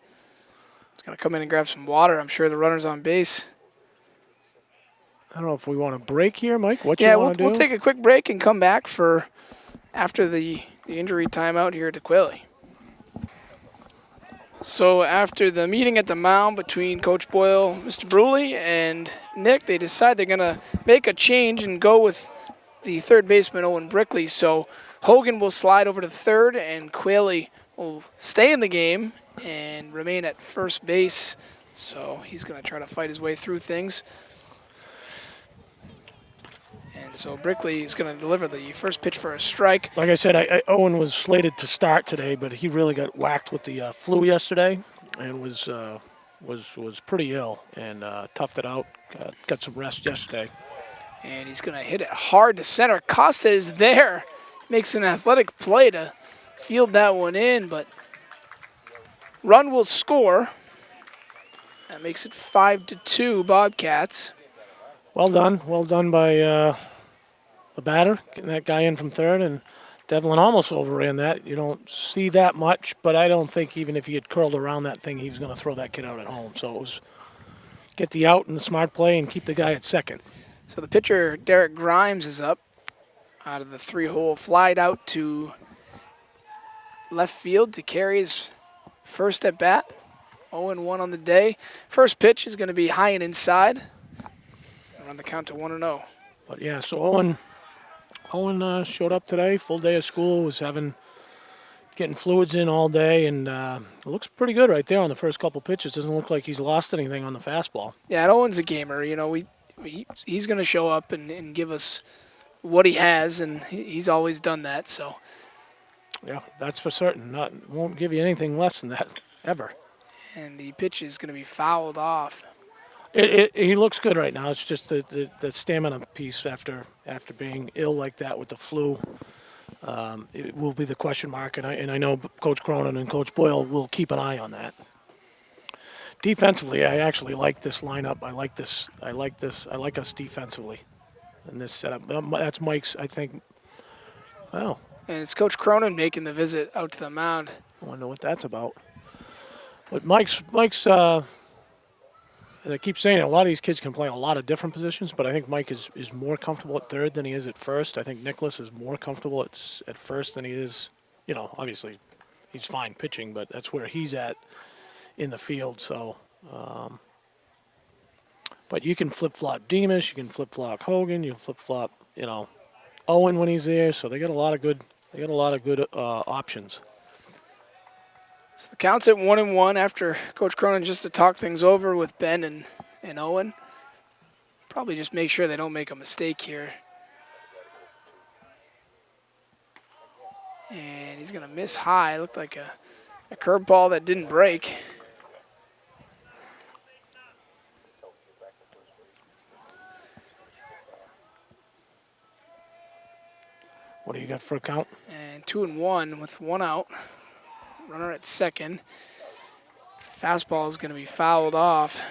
is going to come in and grab some water. I'm sure the runner's on base. I don't know if we want to break here, Mike. What Yeah, you want to do? we'll take a quick break and come back for after the injury timeout here at Quilley. So after the meeting at the mound between Coach Boyle, Mr. Bruley, and Nick, they decide they're going to make a change and go with the third baseman, Owen Brickley. So Hogan will slide over to third, and Quilley will stay in the game and remain at first base. So he's going to try to fight his way through things. And so Brickley is going to deliver the first pitch for a strike. Like I said, Owen was slated to start today, but he really got whacked with the flu yesterday, and was pretty ill and toughed it out. Got some rest yesterday. And he's going to hit it hard to center. Costa is there. Makes an athletic play to field that one in, but run will score. That makes it 5-2 Bobcats. Well done by the batter, getting that guy in from third, and Devlin almost overran that. You don't see that much, but I don't think even if he had curled around that thing, he was going to throw that kid out at home. So it was get the out and the smart play and keep the guy at second. So the pitcher, Derek Grimes, is up out of the 3-hole, flied out to left field to carry his first at bat. 0-1 on the day. First pitch is going to be high and inside. Run the count to 1-0. But yeah, so Owen showed up today, full day of school, was getting fluids in all day, and it looks pretty good right there on the first couple pitches. Doesn't look like he's lost anything on the fastball. Yeah, and Owen's a gamer. He's going to show up and give us what he has, and he's always done that. So yeah, that's for certain. Won't give you anything less than that ever. And the pitch is going to be fouled off. He looks good right now. It's just the stamina piece after being ill like that with the flu. It will be the question mark, and I know Coach Cronin and Coach Boyle will keep an eye on that. Defensively, I actually like this lineup. I like us defensively in this setup. That's Mike's, I think. Well, And it's Coach Cronin making the visit out to the mound. I wonder what that's about. But Mike's as I keep saying, a lot of these kids can play a lot of different positions, but I think Mike is more comfortable at third than he is at first. I think Nicholas is more comfortable at first than he is, obviously he's fine pitching, but that's where he's at in the field. So, but you can flip-flop Demas, you can flip-flop Hogan, you can flip-flop, Owen when he's there, so they got a lot of good. They got a lot of good options. So the count's at 1-1 after Coach Cronin just to talk things over with Ben and Owen. Probably just make sure they don't make a mistake here. And he's going to miss high. Looked like a curveball that didn't break. What do you got for a count? And 2-1 with one out. Runner at second. Fastball is going to be fouled off.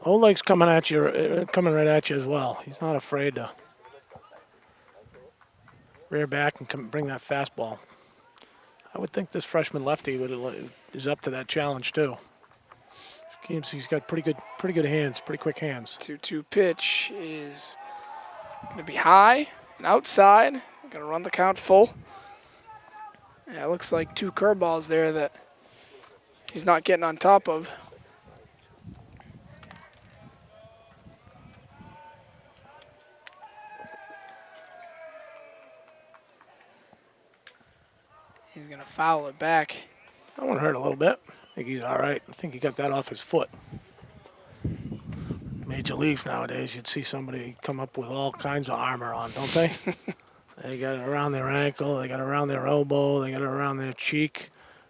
Oleg's coming at you, coming right at you as well. He's not afraid to rear back and bring that fastball. I would think this freshman lefty is up to that challenge too. He's got pretty good hands, pretty quick hands. 2-2 pitch is going to be high and outside. Going to run the count full. Yeah, it looks like two curveballs there that he's not getting on top of. He's going to foul it back. That one hurt a little bit. I think he's all right. I think he got that off his foot. Major leagues nowadays, you'd see somebody come up with all kinds of armor on, don't they? They got it around their ankle, they got it around their elbow, they got it around their cheek.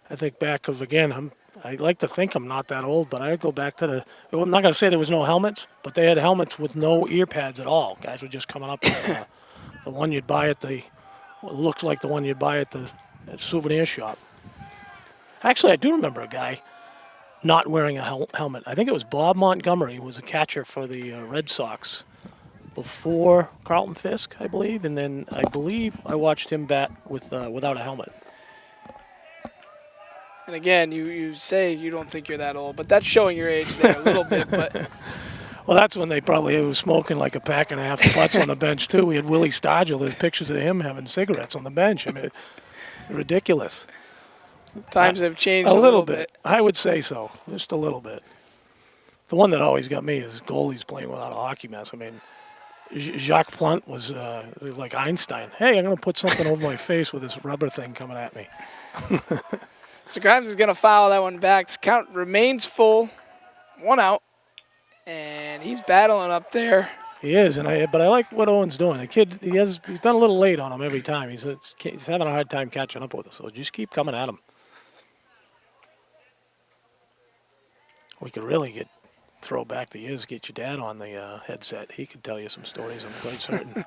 I think back of, again, I like to think I'm not that old, but I go back to I'm not going to say there was no helmets, but they had helmets with no ear pads at all. Guys were just coming up with the one you'd buy at what looks like the one you'd buy at the souvenir shop. Actually, I do remember a guy not wearing a helmet. I think it was Bob Montgomery, who was a catcher for the Red Sox before Carlton Fisk, I believe, and then I believe I watched him bat without a helmet. And again, you say you don't think you're that old, but that's showing your age there a little bit. But well, that's when they probably was smoking like a pack and a half of butts on the bench too. We had Willie Stargell. There's pictures of him having cigarettes on the bench. I mean, ridiculous. Times have changed a little bit. I would say so, just a little bit. The one that always got me is goalies playing without a hockey mask. I mean, Jacques Plante was like Einstein. Hey, I'm going to put something over my face with this rubber thing coming at me. So Grimes is going to foul that one back. His count remains full. One out. And he's battling up there. He is, but I like what Owen's doing. The kid, he's been a little late on him every time. He's having a hard time catching up with us, so just keep coming at him. We could really throw back the years, get your dad on the headset. He could tell you some stories, I'm quite certain.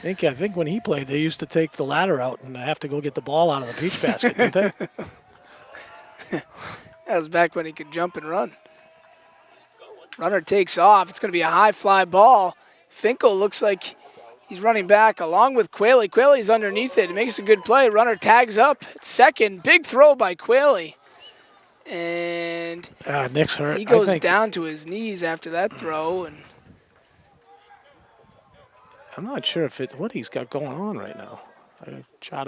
I think when he played, they used to take the ladder out and have to go get the ball out of the peach basket, didn't they? That was back when he could jump and run. Runner takes off. It's going to be a high fly ball. Finkel looks like he's running back along with Quayle. Quayle's underneath it. It makes a good play. Runner tags up at second. Big throw by Quayle. And Nick's hurt. He goes down to his knees after that throw. And I'm not sure what he's got going on right now. I try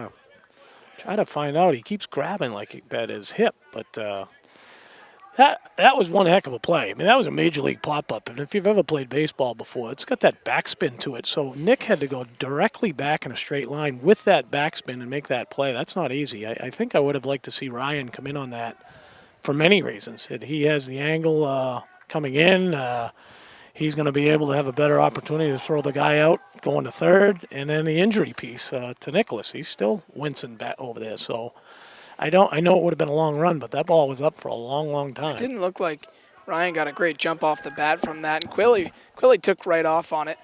to find out. He keeps grabbing like at his hip, but that was one heck of a play. I mean, that was a major league pop-up. And if you've ever played baseball before, it's got that backspin to it. So Nick had to go directly back in a straight line with that backspin and make that play. That's not easy. I think I would have liked to see Ryan come in on that for many reasons. He has the angle coming in. He's going to be able to have a better opportunity to throw the guy out going to third. And then the injury piece to Nicholas. He's still wincing back over there. So I know it would have been a long run, but that ball was up for a long, long time. It didn't look like Ryan got a great jump off the bat from that. And Quayle took right off on it.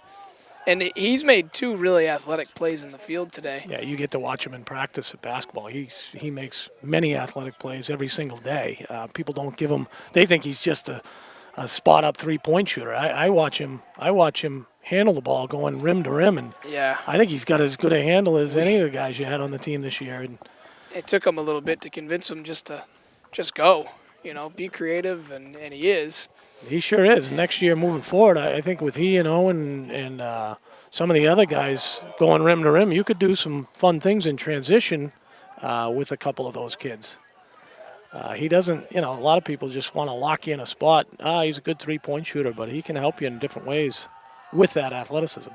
And he's made two really athletic plays in the field today. Yeah, you get to watch him in practice at basketball. He makes many athletic plays every single day. People don't give him. They think he's just a spot-up three-point shooter. I watch him handle the ball going rim to rim, and yeah, I think he's got as good a handle as any of the guys you had on the team this year. And it took him a little bit to convince him just to go, be creative, and he is. He sure is. Next year, moving forward, I think with he and Owen and some of the other guys going rim to rim, you could do some fun things in transition with a couple of those kids. He doesn't, a lot of people just want to lock you in a spot. He's a good three-point shooter, but he can help you in different ways with that athleticism.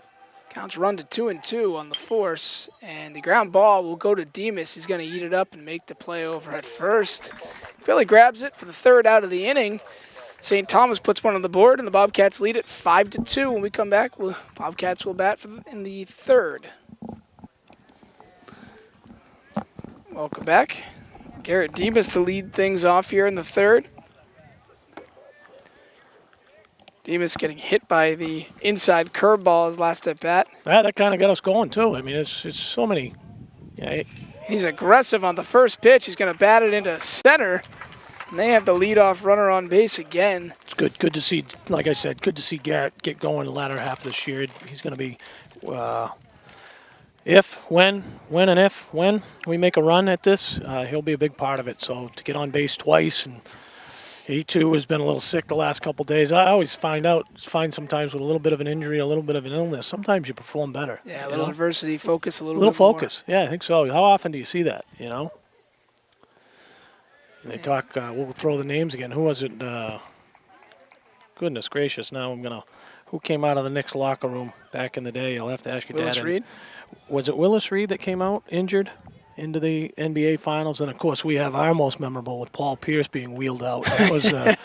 Counts run to 2-2 on the force, and the ground ball will go to Demas. He's going to eat it up and make the play over at first. Billy grabs it for the third out of the inning. St. Thomas puts one on the board, and the Bobcats lead it 5-2. When we come back, Bobcats will bat in the third. Welcome back. Garrett Demas to lead things off here in the third. Demas getting hit by the inside curveball his last at bat. That kind of got us going, too. I mean, it's so many. Yeah, He's aggressive on the first pitch. He's going to bat it into center. And they have the leadoff runner on base again. it's good. Good to see, like I said, good to see Garrett get going the latter half of this year. He's going to be, when we make a run at this, he'll be a big part of it. So to get on base twice, and he too has been a little sick the last couple of days. I always find sometimes with a little bit of an injury, a little bit of an illness, sometimes you perform better. Yeah, a little adversity, focus a little little bit more. focus. Yeah, I think so. How often do you see that, They talk, we'll throw the names again. Who was it? Goodness gracious, now who came out of the Knicks locker room back in the day? I'll have to ask your Willis dad. Reed? Was it Willis Reed that came out injured into the NBA Finals? And, of course, we have our most memorable with Paul Pierce being wheeled out. That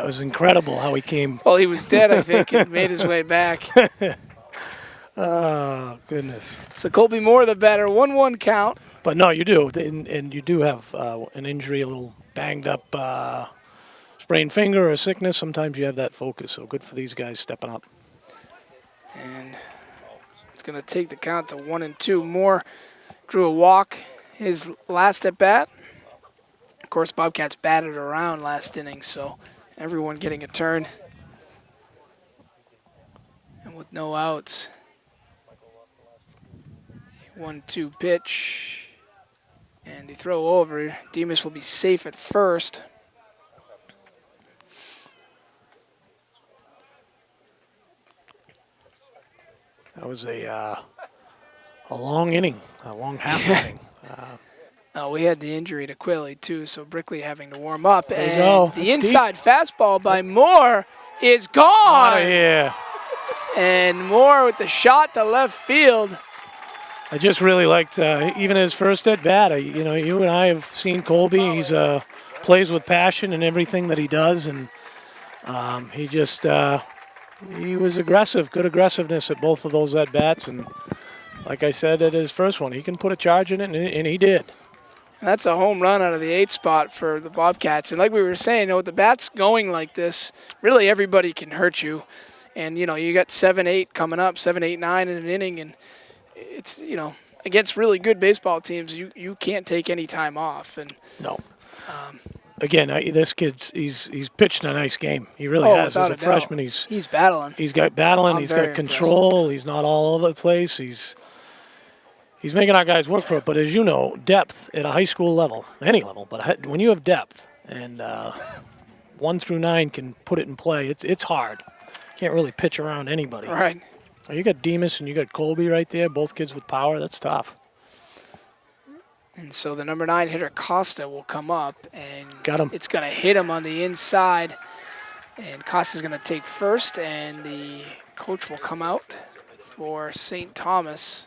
was incredible how he came. Well, he was dead, I think, and made his way back. Oh, goodness. So Colby Moore the batter, 1-1 count. But, no, you do. And you do have an injury, a little banged up sprained finger or a sickness. Sometimes you have that focus. So good for these guys stepping up. And it's going to take the count to 1-2. Moore drew a walk his last at bat. Of course, Bobcats batted around last inning, so everyone getting a turn. And with no outs, 1-2 pitch. And the throw over. Demas will be safe at first. That was a long inning, a long half inning. We had the injury to Quilly, too, so Brickley having to warm up. There you And go. the That's inside fastball by Moore is gone. Oh, yeah. And Moore with the shot to left field. I just really liked, even his first at bat. You and I have seen Colby. He's plays with passion in everything that he does, and he was aggressive, good aggressiveness at both of those at bats. And like I said, at his first one, he can put a charge in it, and he did. That's a home run out of the 8th spot for the Bobcats. And like we were saying, with the bats going like this, really everybody can hurt you. And, you got 7-8 coming up, 7-8-9 in an inning, and it's, against really good baseball teams, you can't take any time off. And no. Again, this kid's he's pitched a nice game. He really has. As a freshman, he's battling. He's got battling. I'm He's very got control. He's not all over the place. He's making our guys work for it. But as you know, depth at a high school level, any level, but when you have depth and 1 through 9 can put it in play, it's hard. Can't really pitch around anybody. Right. You got Demas and you got Colby right there, both kids with power. That's tough. And so the number 9 hitter, Costa, will come up, and got him. It's going to hit him on the inside. And Costa's going to take first, and the coach will come out for St. Thomas.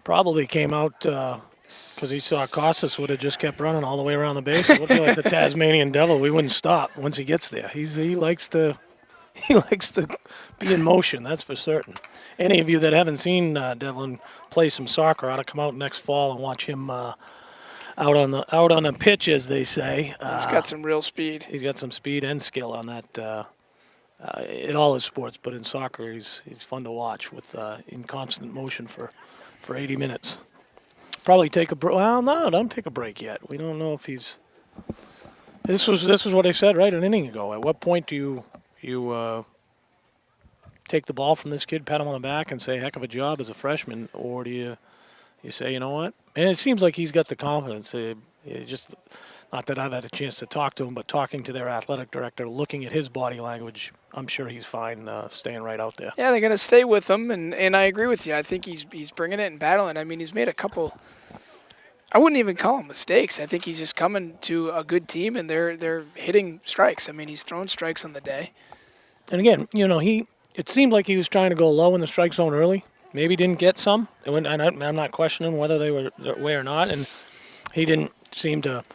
Probably came out because he saw Costas would have just kept running all the way around the base. It would be like the Tasmanian devil. We wouldn't stop once he gets there. He likes to be in motion, that's for certain. Any of you that haven't seen Devlin play some soccer ought to come out next fall and watch him out on the pitch, as they say. He's got some real speed. He's got some speed and skill on that in all his sports, but in soccer he's fun to watch with in constant motion for 80 minutes. Probably take a break. Well, no, don't take a break yet. We don't know if he's. This was what I said right an inning ago. At what point do you take the ball from this kid, pat him on the back, and say, heck of a job as a freshman, or do you say, you know what? And it seems like he's got the confidence. Just not that I've had a chance to talk to him, but talking to their athletic director, looking at his body language, I'm sure he's fine staying right out there. Yeah, they're going to stay with him, and I agree with you. I think he's bringing it and battling. I mean, he's made a couple I wouldn't even call them mistakes. I think he's just coming to a good team, and they're hitting strikes. I mean, he's thrown strikes on the day. And again, it seemed like he was trying to go low in the strike zone early. Maybe didn't get some, and I'm not questioning whether they were that way or not. And he didn't seem to,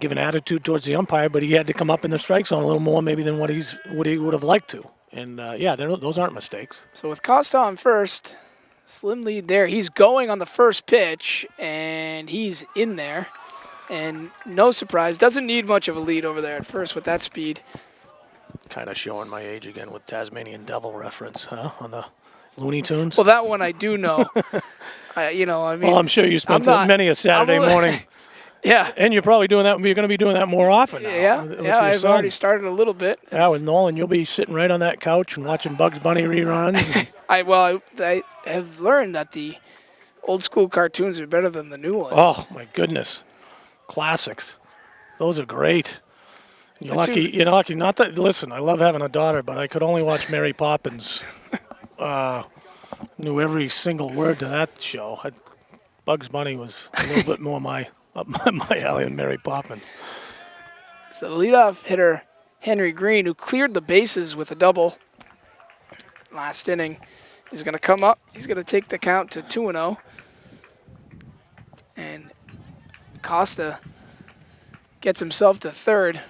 give an attitude towards the umpire, but he had to come up in the strike zone a little more maybe than what he would have liked to. And those aren't mistakes. So with Costa on first, slim lead there. He's going on the first pitch, and he's in there. And no surprise, doesn't need much of a lead over there at first with that speed. Kind of showing my age again with Tasmanian Devil reference, huh? On the Looney Tunes. Well, that one I do know. Well, I'm sure you spent many a Saturday morning. Yeah. And you're probably doing that. You're going to be doing that more often now. Yeah, with your I've son. already started a little bit. Yeah, with Nolan, you'll be sitting right on that couch and watching Bugs Bunny reruns. I have learned that the old school cartoons are better than the new ones. Oh, my goodness. Classics. Those are great. You're lucky. Not that, listen, I love having a daughter, but I could only watch Mary Poppins. Knew every single word to that show. Bugs Bunny was a little bit more up my alley than Mary Poppins. So the leadoff hitter, Henry Green, who cleared the bases with a double last inning, is going to come up. He's going to take the count to 2-0. And Costa gets himself to third.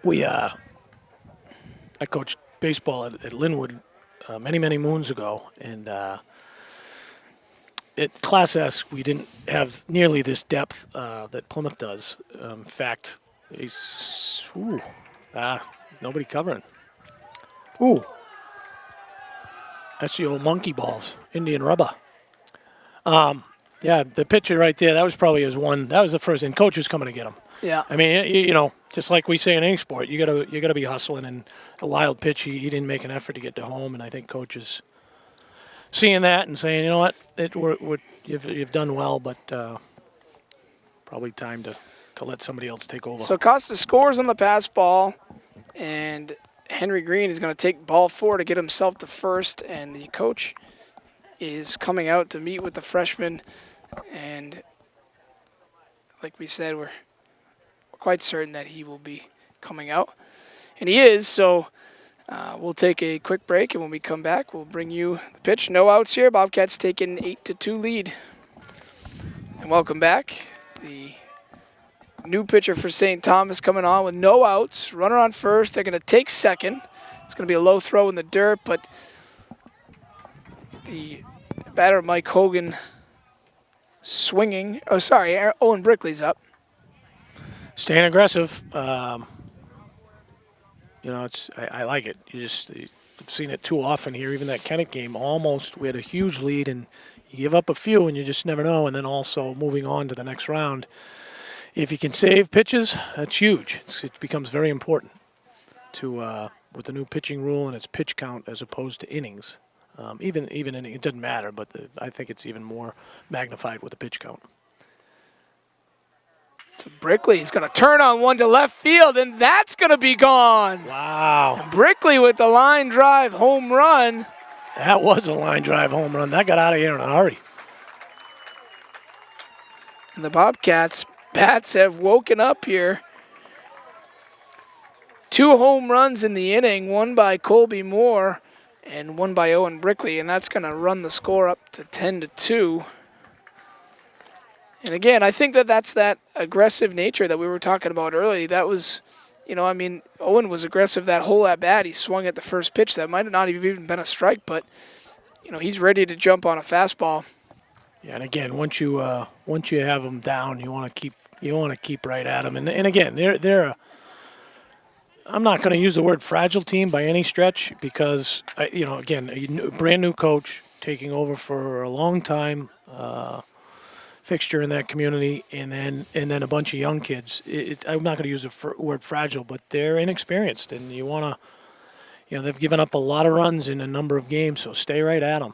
I coached baseball at Linwood many moons ago, and at Class S, we didn't have nearly this depth that Plymouth does. In fact, nobody covering. Ooh, that's the old monkey balls, Indian rubber. Yeah, the pitcher right there, that was probably his one. That was the first, and coach was coming to get him. Yeah. I mean, just like we say in any sport, you gotta be hustling. And a wild pitch, he didn't make an effort to get to home, and I think coach is seeing that and saying, you know what, you've done well, but probably time to let somebody else take over. So Costa scores on the pass ball, and Henry Green is going to take ball 4 to get himself to first, and the coach is coming out to meet with the freshman, and like we said, we're quite certain that he will be coming out, and he is. So we'll take a quick break, and when we come back, we'll bring you the pitch. No outs here. Bobcats taking 8-2 lead. And welcome back. The new pitcher for St. Thomas coming on with no outs. Runner on first. They're going to take second. It's going to be a low throw in the dirt, but the batter, Mike Hogan, swinging. Oh, sorry, Owen Brickley's up. Staying aggressive. I like it. You've seen it too often here. Even that Kennett game, almost we had a huge lead, and you give up a few, and you just never know. And then also moving on to the next round, if you can save pitches, that's huge. It becomes very important to with the new pitching rule and its pitch count as opposed to innings. Even inning, it doesn't matter, but I think it's even more magnified with the pitch count. So Brickley is going to turn on one to left field, and that's going to be gone. Wow. Brickley with the line drive home run. That was a line drive home run. That got out of here in a hurry. And the Bobcats bats have woken up here. 2 home runs in the inning, one by Colby Moore and one by Owen Brickley, and that's going to run the score up to 10-2. And again, I think that's that aggressive nature that we were talking about earlier. That was, Owen was aggressive that whole at bat. He swung at the first pitch. That might have not even been a strike, but he's ready to jump on a fastball. Yeah, and again, once you have them down, you want to keep right at them. And again, they're I'm not going to use the word fragile team by any stretch because again, a brand new coach taking over for a long time. Fixture in that community, and then a bunch of young kids. I'm not going to use the word fragile, but they're inexperienced, and you want to, they've given up a lot of runs in a number of games, so stay right at them.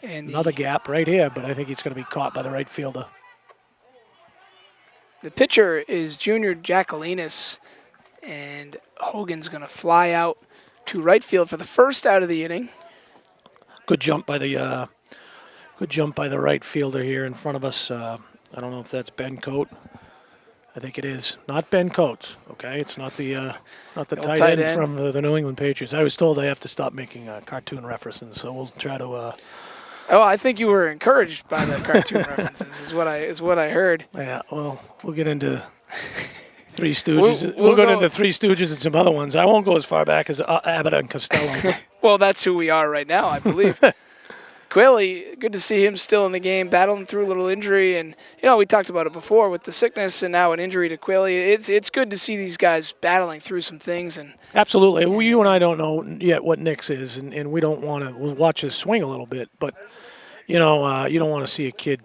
And another gap right here, but I think it's going to be caught by the right fielder. The pitcher is Junior Jacquelinas, and Hogan's going to fly out to right field for the first out of the inning. Good jump by the right fielder here in front of us. I don't know if that's Ben Coate. I think it is. Not Ben Coates, okay? It's not the tight tight end end. from the New England Patriots. I was told I have to stop making cartoon references, so we'll try to. Oh, I think you were encouraged by the cartoon references. Is what I heard. Yeah, well, we'll get into Three Stooges. We'll go go into Three Stooges and some other ones. I won't go as far back as Abbott and Costello. Well, that's who we are right now, I believe. Quilly, good to see him still in the game, battling through a little injury. And, we talked about it before with the sickness and now an injury to Quilly. It's good to see these guys battling through some things. And Absolutely. Well, you and I don't know yet what Nick's is, and we don't want to. We'll watch his swing a little bit. But, you don't want to see a kid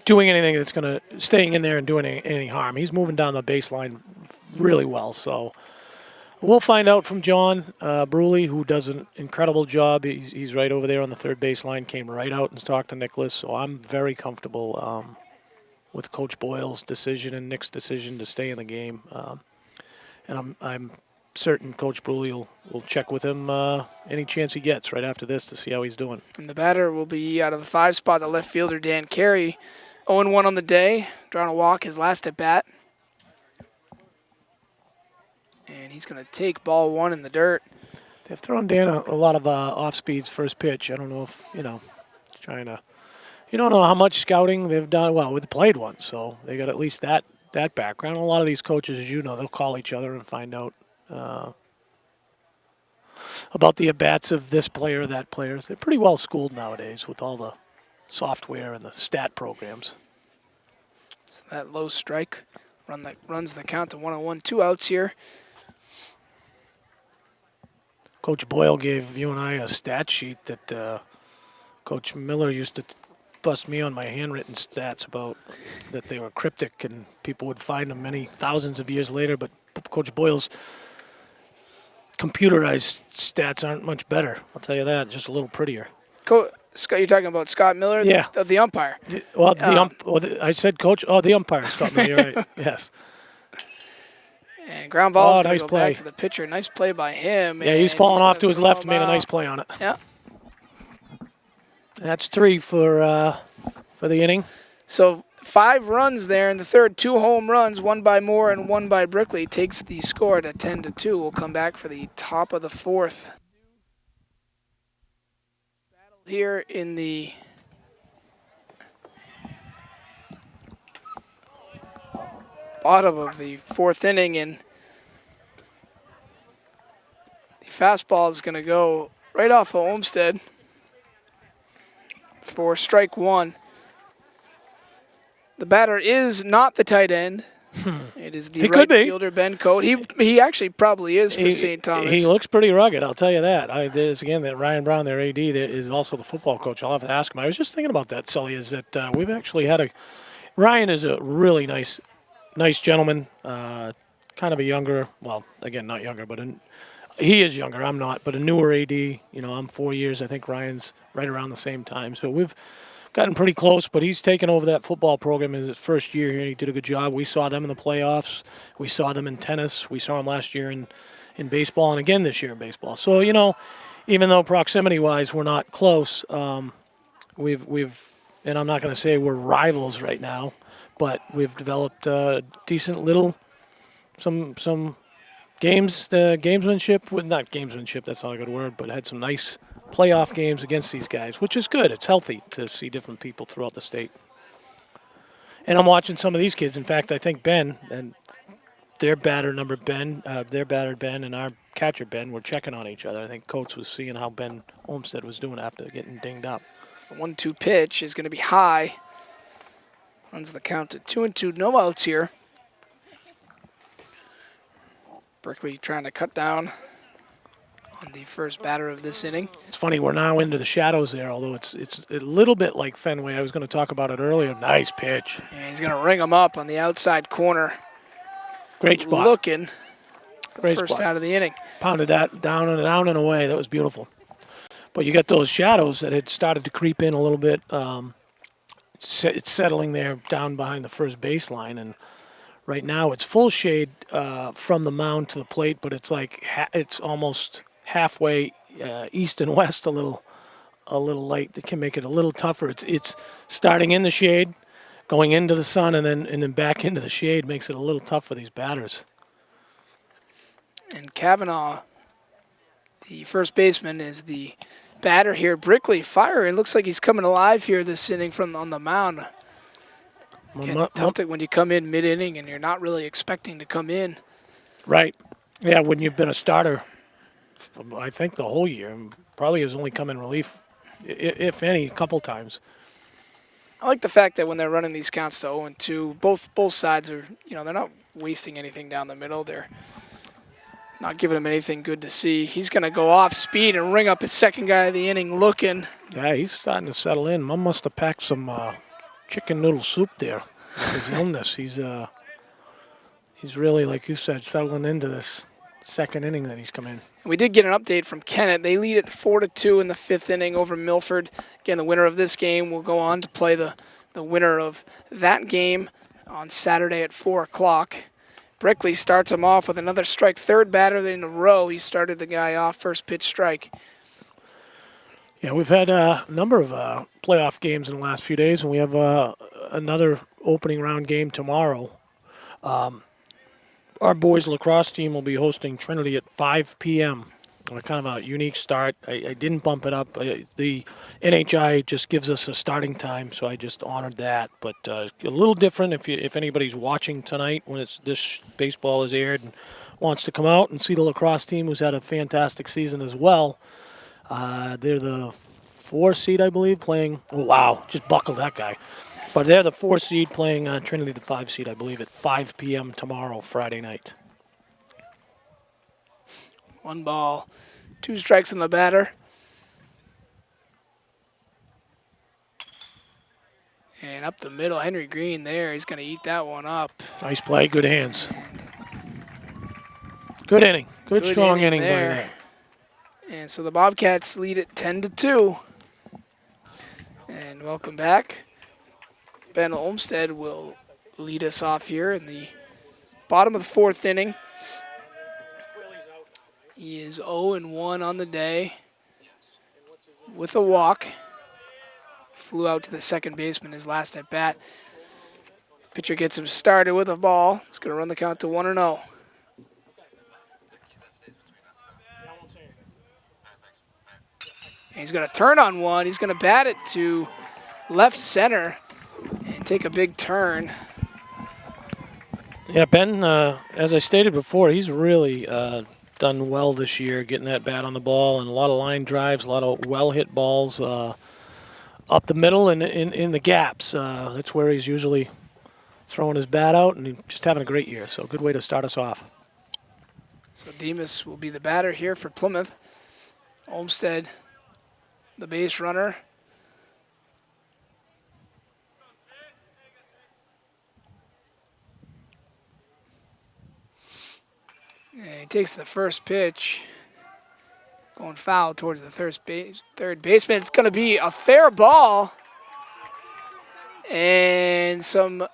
doing anything that's going to staying in there and doing any harm. He's moving down the baseline really well. So we'll find out from John Bruley, who does an incredible job. He's right over there on the third baseline, came right out and talked to Nicholas. So I'm very comfortable with Coach Boyle's decision and Nick's decision to stay in the game. And I'm certain Coach Bruley will check with him any chance he gets right after this to see how he's doing. And the batter will be out of the 5 spot, the left fielder, Dan Carey. 0-1 on the day, drawing a walk his last at bat. And he's going to take ball 1 in the dirt. They've thrown Dan a lot of off speeds first pitch. I don't know if, trying to, you don't know how much scouting they've done. Well, we've played one, so they got at least that background. A lot of these coaches, as you know, they'll call each other and find out about the at-bats of this player or that player. They're pretty well schooled nowadays with all the software and the stat programs. So that low strike runs the count to 1-1, 2 outs here. Coach Boyle gave you and I a stat sheet that Coach Miller used to bust me on my handwritten stats about that they were cryptic and people would find them many thousands of years later, but Coach Boyle's computerized stats aren't much better. I'll tell you that, just a little prettier. Scott, you're talking about Scott Miller, Yeah. the umpire. I said coach. Oh, the umpire, Scott Miller. You're right. Yes. And ground ball is going nice to go play. back to the pitcher. Nice play by him. Yeah, he's and falling off gonna to his throw left him and made a out. nice play on it. Yeah. That's 3 for the inning. So 5 runs there in the third, 2 home runs, 1 by Moore and 1 by Brickley, takes the score to 10-2. We'll come back for the top of the 4th. Battle here in the bottom of the 4th inning, and the fastball is going to go right off of Olmsted for strike 1. The batter is not the tight end. It is the He right could be. fielder, Ben Coate. He actually probably is for St. Thomas. He looks pretty rugged, I'll tell you that. There's again that Ryan Brown, their AD, that is also the football coach. I'll have to ask him. I was just thinking about that, Sully, is that we've actually had Ryan is a really nice gentleman, kind of a younger, well, again, not younger, but he is younger. I'm not, but a newer AD. I'm 4 years. I think Ryan's right around the same time. So we've gotten pretty close, but he's taken over that football program in his first year here, and he did a good job. We saw them in the playoffs. We saw them in tennis. We saw them last year in baseball, and again this year in baseball. So, even though proximity-wise we're not close, we've and I'm not going to say we're rivals right now, but we've developed decent little some games, the gamesmanship, not gamesmanship, that's not a good word, but had some nice playoff games against these guys, which is good. It's healthy to see different people throughout the state. And I'm watching some of these kids. In fact, I think Ben and their batter Ben and our catcher Ben were checking on each other. I think Coates was seeing how Ben Olmsted was doing after getting dinged up. The 1-2 pitch is going to be high. Runs the count to 2-2. No outs here. Brickley trying to cut down on the first batter of this inning. It's funny, we're now into the shadows there, although it's a little bit like Fenway. I was going to talk about it earlier. Nice pitch. And he's going to ring him up on the outside corner. Great spot. Looking for the Great first spot. out of the inning. Pounded that down and away. That was beautiful. But you got those shadows that had started to creep in a little bit. It's settling there down behind the first baseline, and right now it's full shade from the mound to the plate, but it's like it's almost halfway east and west a little a little late. It can make it a little tougher. It's starting in the shade, going into the sun, and then back into the shade makes it a little tough for these batters. And Kavanaugh, the first baseman, is the batter here. Brickley firing. Looks like he's coming alive here this inning from on the mound. Again, tough when you come in mid-inning and you're not really expecting to come in. Right. Yeah, when you've been a starter, I think the whole year, probably has only come in relief, if any, a couple times. I like the fact that when they're running these counts to 0-2, both sides are, they're not wasting anything down the middle. They're not giving him anything good to see. He's going to go off speed and ring up his second guy of the inning looking. Yeah, he's starting to settle in. Mom must have packed some chicken noodle soup there with his illness. He's really, like you said, settling into this second inning that he's come in. We did get an update from Kennett. They lead at 4-2 in the fifth inning over Milford. Again, the winner of this game will go on to play the winner of that game on Saturday at 4 o'clock. Brickley starts him off with another strike, third batter in a row. He started the guy off, first pitch strike. Yeah, we've had a number of playoff games in the last few days, and we have another opening round game tomorrow. Our boys lacrosse team will be hosting Trinity at 5 p.m. Kind of a unique start. I didn't bump it up. The NHIAA just gives us a starting time, so I just honored that. But a little different if anybody's watching tonight when this baseball is aired and wants to come out and see the lacrosse team, who's had a fantastic season as well. They're the 4 seed, I believe, playing. Oh, wow, just buckled that guy. But they're the 4 seed playing Trinity, the 5 seed, I believe, at 5 p.m. tomorrow, Friday night. 1 ball, 2 strikes in the batter. And up the middle, Henry Green there. He's going to eat that one up. Nice play, good hands. Good inning. Good strong inning by there. And so the Bobcats lead it 10-2. And welcome back. Ben Olmsted will lead us off here in the bottom of the 4th inning. He is 0-1 on the day with a walk. Flew out to the second baseman his last at bat. Pitcher gets him started with a ball. He's going to run the count to 1-0. He's going to turn on one. He's going to bat it to left center and take a big turn. Yeah, Ben, as I stated before, he's really done well this year, getting that bat on the ball, and a lot of line drives, a lot of well-hit balls up the middle and in the gaps. That's where he's usually throwing his bat out, and just having a great year. So good way to start us off. So Demas will be the batter here for Plymouth. Olmsted, the base runner. And he takes the first pitch, going foul towards the third baseman. It's going to be a fair ball. And some...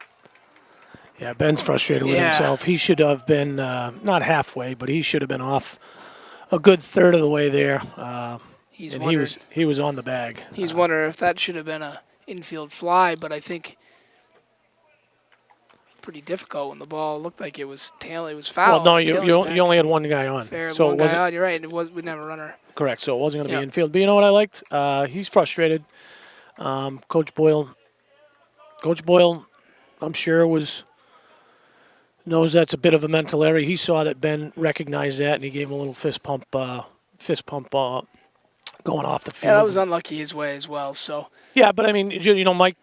Yeah, Ben's frustrated with himself. He should have been, not halfway, but he should have been off a good third of the way there. He was on the bag. He's wondering if that should have been a infield fly, but I think pretty difficult when the ball looked like it was foul. Well, no, you only had one guy on. Fair, so one guy on. You're right. We didn't have a runner. Correct. So it wasn't going to be infield. But you know what I liked? He's frustrated. Coach Boyle, I'm sure knows that's a bit of a mental error. He saw that Ben recognized that, and he gave him a little fist pump going off the field. Yeah, that was unlucky his way as well. So yeah, but I mean, Mike,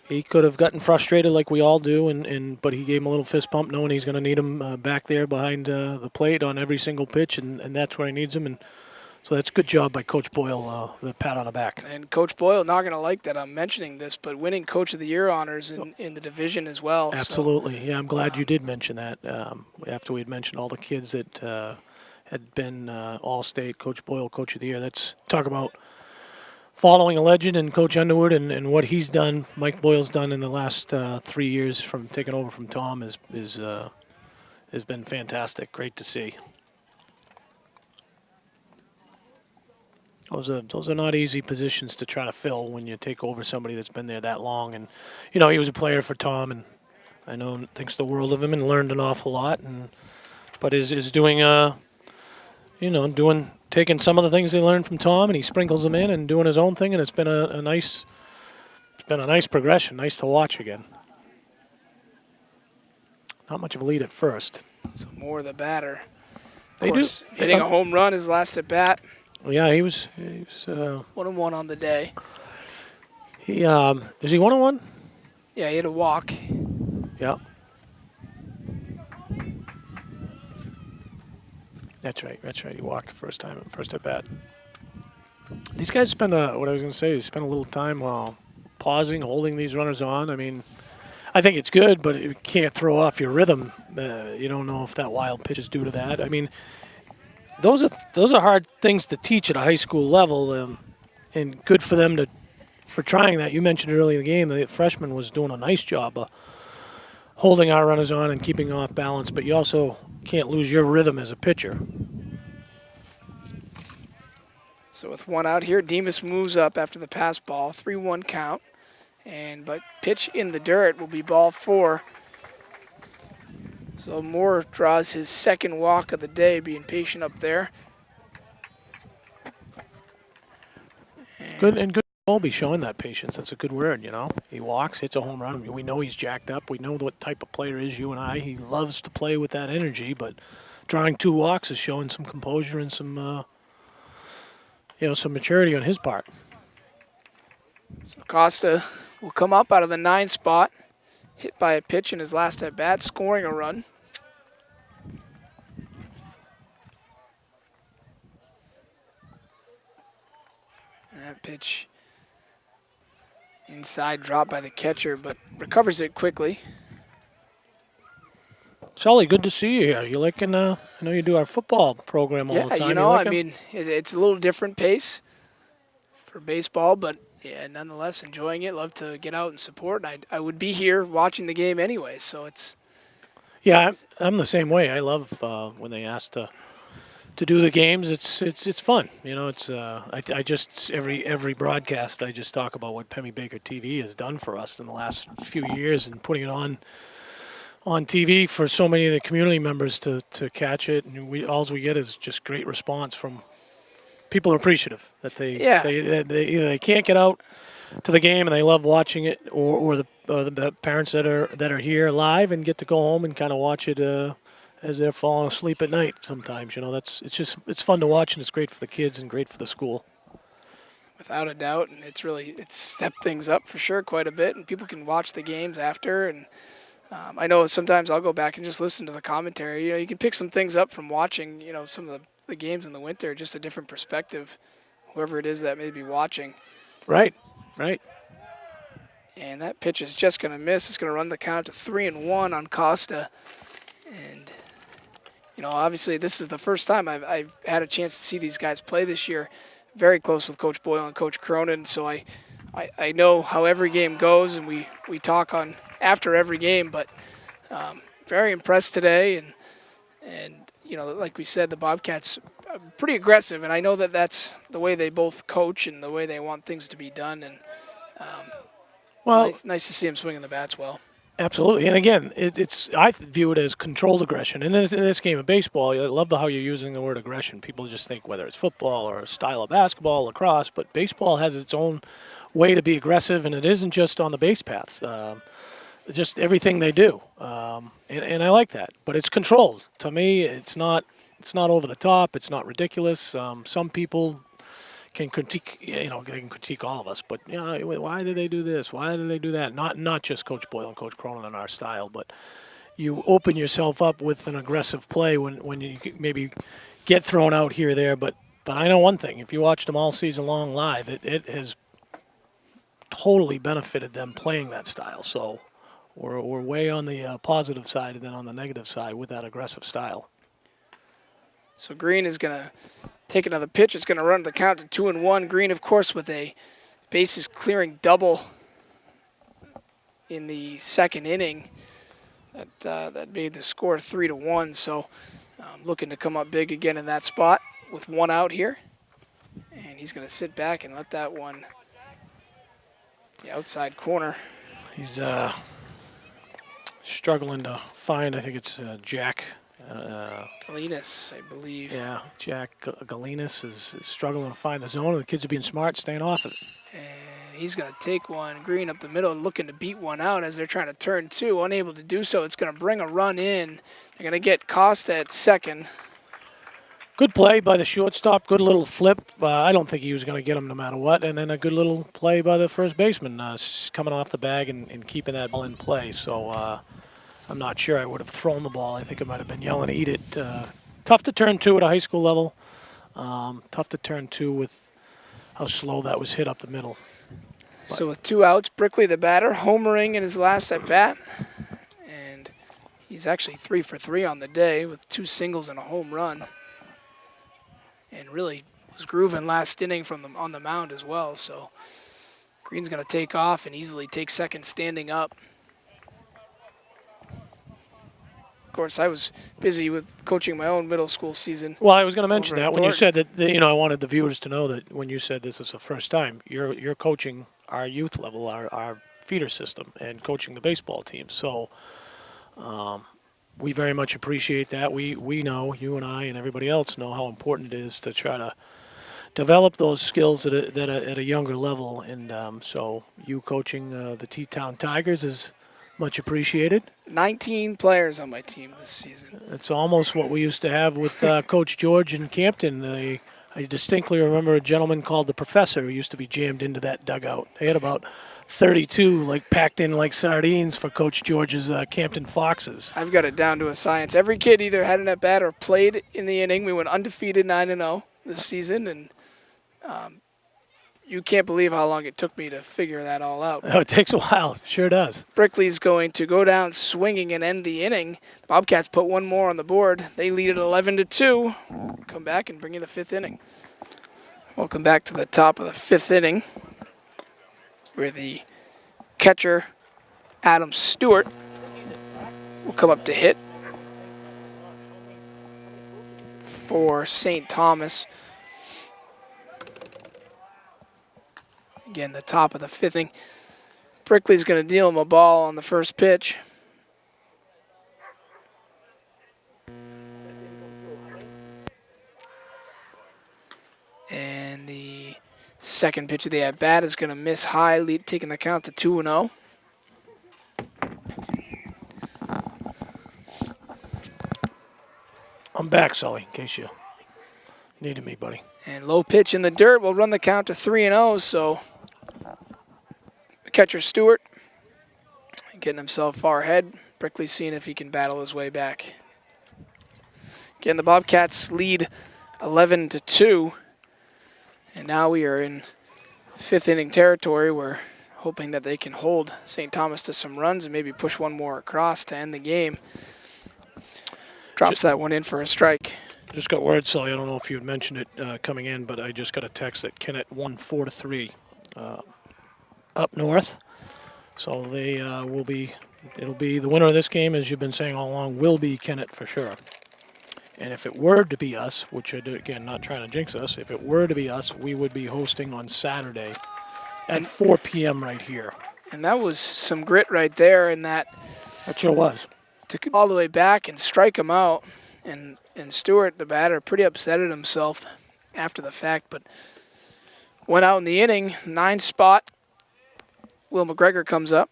he could have gotten frustrated like we all do, but he gave him a little fist pump, knowing he's going to need him back there behind the plate on every single pitch, and that's where he needs him. And so that's a good job by Coach Boyle, the pat on the back. And Coach Boyle, not going to like that I'm mentioning this, but winning Coach of the Year honors in the division as well. Absolutely. So, yeah, I'm glad you did mention that. After we had mentioned all the kids that had been All-State, Coach Boyle, Coach of the Year. Let's talk about following a legend and Coach Underwood and what he's done, Mike Boyle's done in the last 3 years from taking over from Tom has been fantastic. Great to see. Those are not easy positions to try to fill when you take over somebody that's been there that long. And you know, he was a player for Tom, and I know thinks the world of him and learned an awful lot. But is doing taking some of the things they learned from Tom, and he sprinkles them in and doing his own thing, and it's been a nice progression. Nice to watch again. Not much of a lead at first. So more the batter. They Of course, do. hitting a home run his last at bat. Yeah, he was 1-1 on the day. is he 1-1? Yeah, he had a walk. Yeah. That's right. He walked the first at bat. These guys spend what I was going to say is spend a little time pausing, holding these runners on. I mean, I think it's good, but it can't throw off your rhythm. You don't know if that wild pitch is due to that. I mean, those are hard things to teach at a high school level, and good for them for trying that. You mentioned early in the game the freshman was doing a nice job of holding our runners on and keeping off balance, but you also can't lose your rhythm as a pitcher. So with one out here, Demas moves up after the pass ball, 3-1 count, but pitch in the dirt will be ball 4. So Moore draws his second walk of the day, being patient up there. Good Colby showing that patience. That's a good word, you know. He walks, hits a home run. We know he's jacked up. We know what type of player is, you and I. He loves to play with that energy, but drawing 2 walks is showing some composure and some maturity on his part. So Costa will come up out of the 9 spot, hit by a pitch in his last at bat, scoring a run. That pitch inside, dropped by the catcher, but recovers it quickly. Sully, good to see you here. You liking? I know you do our football program all the time. You know, I mean, it's a little different pace for baseball, but yeah, nonetheless, enjoying it. Love to get out and support. I would be here watching the game anyway, so it's. Yeah, I'm the same way. I love when they ask to do the games. It's fun. You know, it's I just every broadcast I just talk about what Pemmy Baker TV has done for us in the last few years and putting it on TV for so many of the community members to catch it, and all we get is just great response from people. Are appreciative that they either they can't get out to the game and they love watching it, or the parents that are here live and get to go home and kind of watch it as they're falling asleep at night. Sometimes, you know, it's fun to watch, and it's great for the kids and great for the school. Without a doubt, and it's stepped things up for sure quite a bit, and people can watch the games after. And I know sometimes I'll go back and just listen to the commentary. You know, you can pick some things up from watching, you know, some of the games in the winter, just a different perspective, whoever it is that may be watching. Right. And that pitch is just going to miss. It's going to run the count to 3-1 on Costa. And, you know, obviously this is the first time I've had a chance to see these guys play this year. Very close with Coach Boyle and Coach Cronin, so I know how every game goes, and we talk on after every game, but very impressed today, and you know, like we said, the Bobcats are pretty aggressive, and I know that that's the way they both coach and the way they want things to be done, and nice to see them swinging the bats well. Absolutely, and again, I view it as controlled aggression. And in this game of baseball, I love how you're using the word aggression. People just think whether it's football or a style of basketball, lacrosse, but baseball has its own way to be aggressive, and it isn't just on the base paths. Just everything they do, and I like that. But it's controlled. To me, it's not over the top. It's not ridiculous. Some people can critique, you know, they can critique all of us, but you know, why did they do this? Why did they do that? Not just Coach Boyle and Coach Cronin in our style, but you open yourself up with an aggressive play when you maybe get thrown out here or there. But I know one thing: if you watched them all season long live, it has totally benefited them playing that style. So we're way on the positive side, and then on the negative side with that aggressive style. So Green is going to take another pitch. It's going to run the count to 2-1. Green, of course, with a bases clearing double in the second inning. That made the score 3-1. So looking to come up big again in that spot with one out here. And he's going to sit back and let that one, the outside corner. He's struggling to find, I think it's Jack. Aquinas, I believe. Yeah, Jack Galinas is struggling to find the zone. The kids are being smart, staying off it. And he's going to take one. Green up the middle, looking to beat one out as they're trying to turn two. Unable to do so. It's going to bring a run in. They're going to get Costa at second. Good play by the shortstop. Good little flip. I don't think he was going to get him no matter what. And then a good little play by the first baseman, coming off the bag and keeping that ball in play. So I'm not sure I would have thrown the ball. I think I might have been yelling, eat it. Tough to turn two at a high school level. Tough to turn two with how slow that was hit up the middle. So with 2 outs, Brickley, the batter, homering in his last at bat. And he's actually 3 for 3 on the day with 2 singles and a home run. And really was grooving last inning on the mound as well. So Green's going to take off and easily take second standing up. Of course, I was busy with coaching my own middle school season. Well, I was going to mention over that at when you Thornton. said that. I wanted the viewers to know that when you said this is the first time, you're coaching our youth level, our feeder system, and coaching the baseball team. So we very much appreciate that. We know, you and I and everybody else know how important it is to try to develop those skills at a younger level. And so you coaching the T-Town Tigers is much appreciated. 19 players on my team this season. It's almost what we used to have with Coach George in Campton. I distinctly remember a gentleman called the Professor who used to be jammed into that dugout. They had about 32 packed in like sardines for Coach George's Campton Foxes. I've got it down to a science. Every kid either had an at-bat or played in the inning. We went undefeated 9-0 this season, and you can't believe how long it took me to figure that all out. Oh, it takes a while. Sure does. Brickley's going to go down swinging and end the inning. The Bobcats put one more on the board. They lead it 11-2. Come back and bring you the 5th inning. Welcome back to the top of the 5th inning, where the catcher, Adam Stewart, will come up to hit for St. Thomas. Again, the top of the 5th inning. Brickley's going to deal him a ball on the first pitch. And the second pitch of the at-bat is going to miss high, taking the count to 2-0. I'm back, Sully, in case you needed me, buddy. And low pitch in the dirt will run the count to 3-0, so catcher Stewart getting himself far ahead. Brickley seeing if he can battle his way back. Again, the Bobcats lead 11-2. And now we are in 5th inning territory. We're hoping that they can hold St. Thomas to some runs and maybe push one more across to end the game. Drops that one in for a strike. Just got word, Sully. I don't know if you had mentioned it coming in, but I just got a text that Kennett won 4-3 up north. So they will be. It'll be the winner of this game, as you've been saying all along, will be Kennett for sure. And if it were to be us, which again, not trying to jinx us, if it were to be us, we would be hosting on Saturday at 4 p.m. right here. And that was some grit right there in that. That sure was. Took it all the way back and strike him out. And Stewart, the batter, pretty upset at himself after the fact, but went out in the inning, 9 spot. Will McGregor comes up,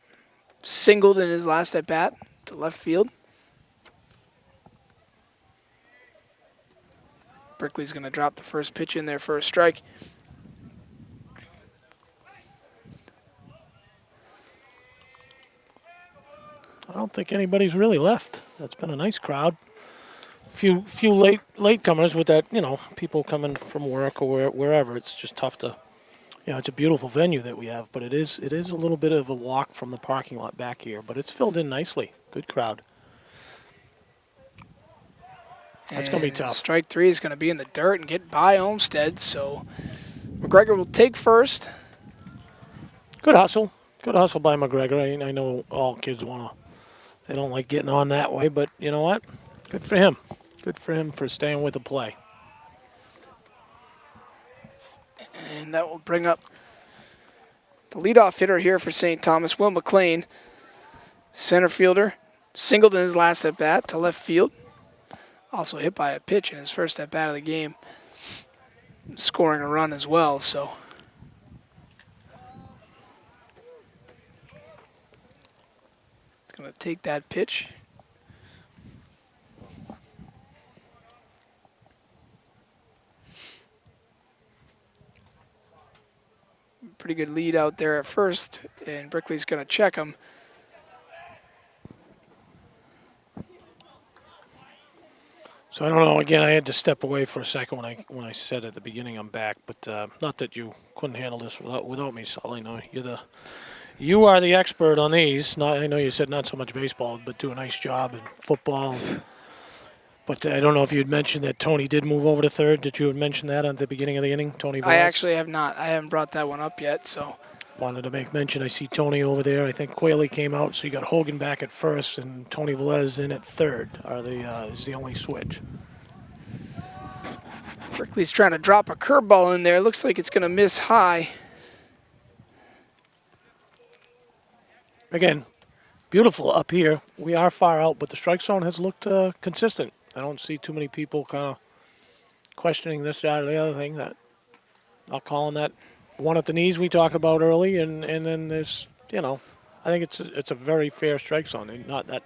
singled in his last at bat to left field. Brickley's going to drop the first pitch in there for a strike. I don't think anybody's really left. That's been a nice crowd. Few latecomers with that, people coming from work or wherever. It's just tough to, it's a beautiful venue that we have, but it is a little bit of a walk from the parking lot back here, but it's filled in nicely. Good crowd. That's going to be tough. Strike 3 is going to be in the dirt and get by Olmsted, so McGregor will take first. Good hustle. Good hustle by McGregor. I know all kids they don't like getting on that way, but you know what? Good for him. Good for him for staying with the play. And that will bring up the leadoff hitter here for St. Thomas, Will McLean. Center fielder, singled in his last at-bat to left field. Also hit by a pitch in his first at-bat of the game. Scoring a run as well, so. He's going to take that pitch. Pretty good lead out there at first, and Brickley's going to check him. So I don't know. Again, I had to step away for a second when I said at the beginning I'm back, but not that you couldn't handle this without me, Sully. No, you are the expert on these. I know you said not so much baseball, but do a nice job in football. But I don't know if you had mentioned that Tony did move over to third. Did you have mentioned that at the beginning of the inning, Tony Velez? I actually have not. I haven't brought that one up yet, so. Wanted to make mention. I see Tony over there. I think Quayle came out, so you got Hogan back at first and Tony Velez in at third. Is the only switch. Brickley's trying to drop a curveball in there. Looks like it's going to miss high. Again, beautiful up here. We are far out, but the strike zone has looked consistent. I don't see too many people kind of questioning this, that, or the other thing. That I'll call on that one at the knees we talked about early, and then there's, I think it's a very fair strike zone. Not that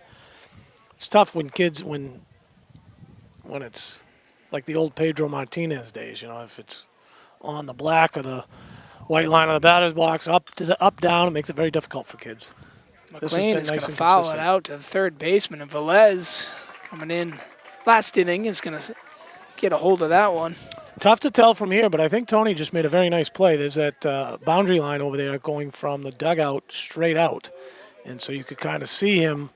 it's tough when kids when it's like the old Pedro Martinez days. If it's on the black or the white line of the batter's box, up down, it makes it very difficult for kids. McLean is going to foul it out to the third baseman, and Velez coming in last inning is going to get a hold of that one. Tough to tell from here, but I think Tony just made a very nice play. There's that boundary line over there going from the dugout straight out. And so you could kind of see him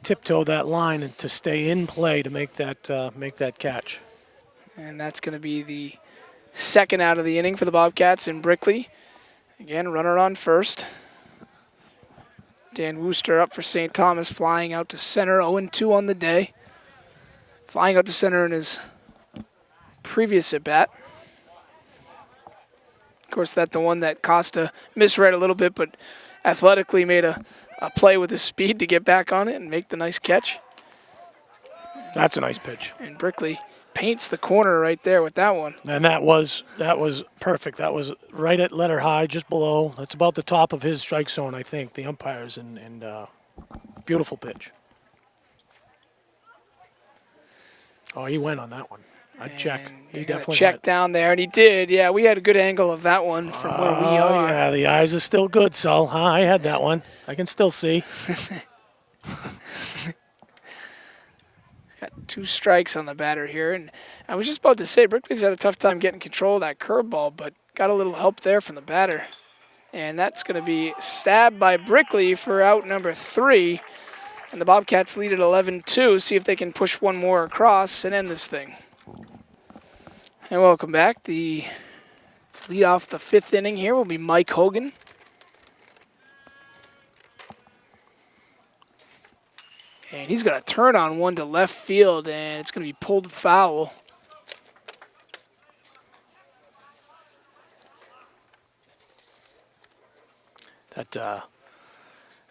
tiptoe that line and to stay in play to make that catch. And that's going to be the second out of the inning for the Bobcats in Brickley. Again, runner on first. Dan Wooster up for St. Thomas, flying out to center, 0-2 on the day. Flying out to center in his previous at-bat. Of course, that's the one that Costa misread a little bit, but athletically made a play with his speed to get back on it and make the nice catch. That's a nice pitch. And Brickley paints the corner right there with that one. And that was perfect. That was right at letter high, just below. That's about the top of his strike zone, I think, the umpires, and beautiful pitch. Oh, he went on that one. I'd check. He definitely checked down there, and he did. Yeah, we had a good angle of that one from where we are. Yeah, the eyes are still good, so I had that one. I can still see. Got 2 strikes on the batter here, and I was just about to say Brickley's had a tough time getting control of that curveball, but got a little help there from the batter. And that's going to be stabbed by Brickley for out number 3. And the Bobcats lead at 11-2. See if they can push one more across and end this thing. And welcome back. The lead off the 5th inning here will be Mike Hogan. And he's going to turn on one to left field, and it's going to be pulled foul.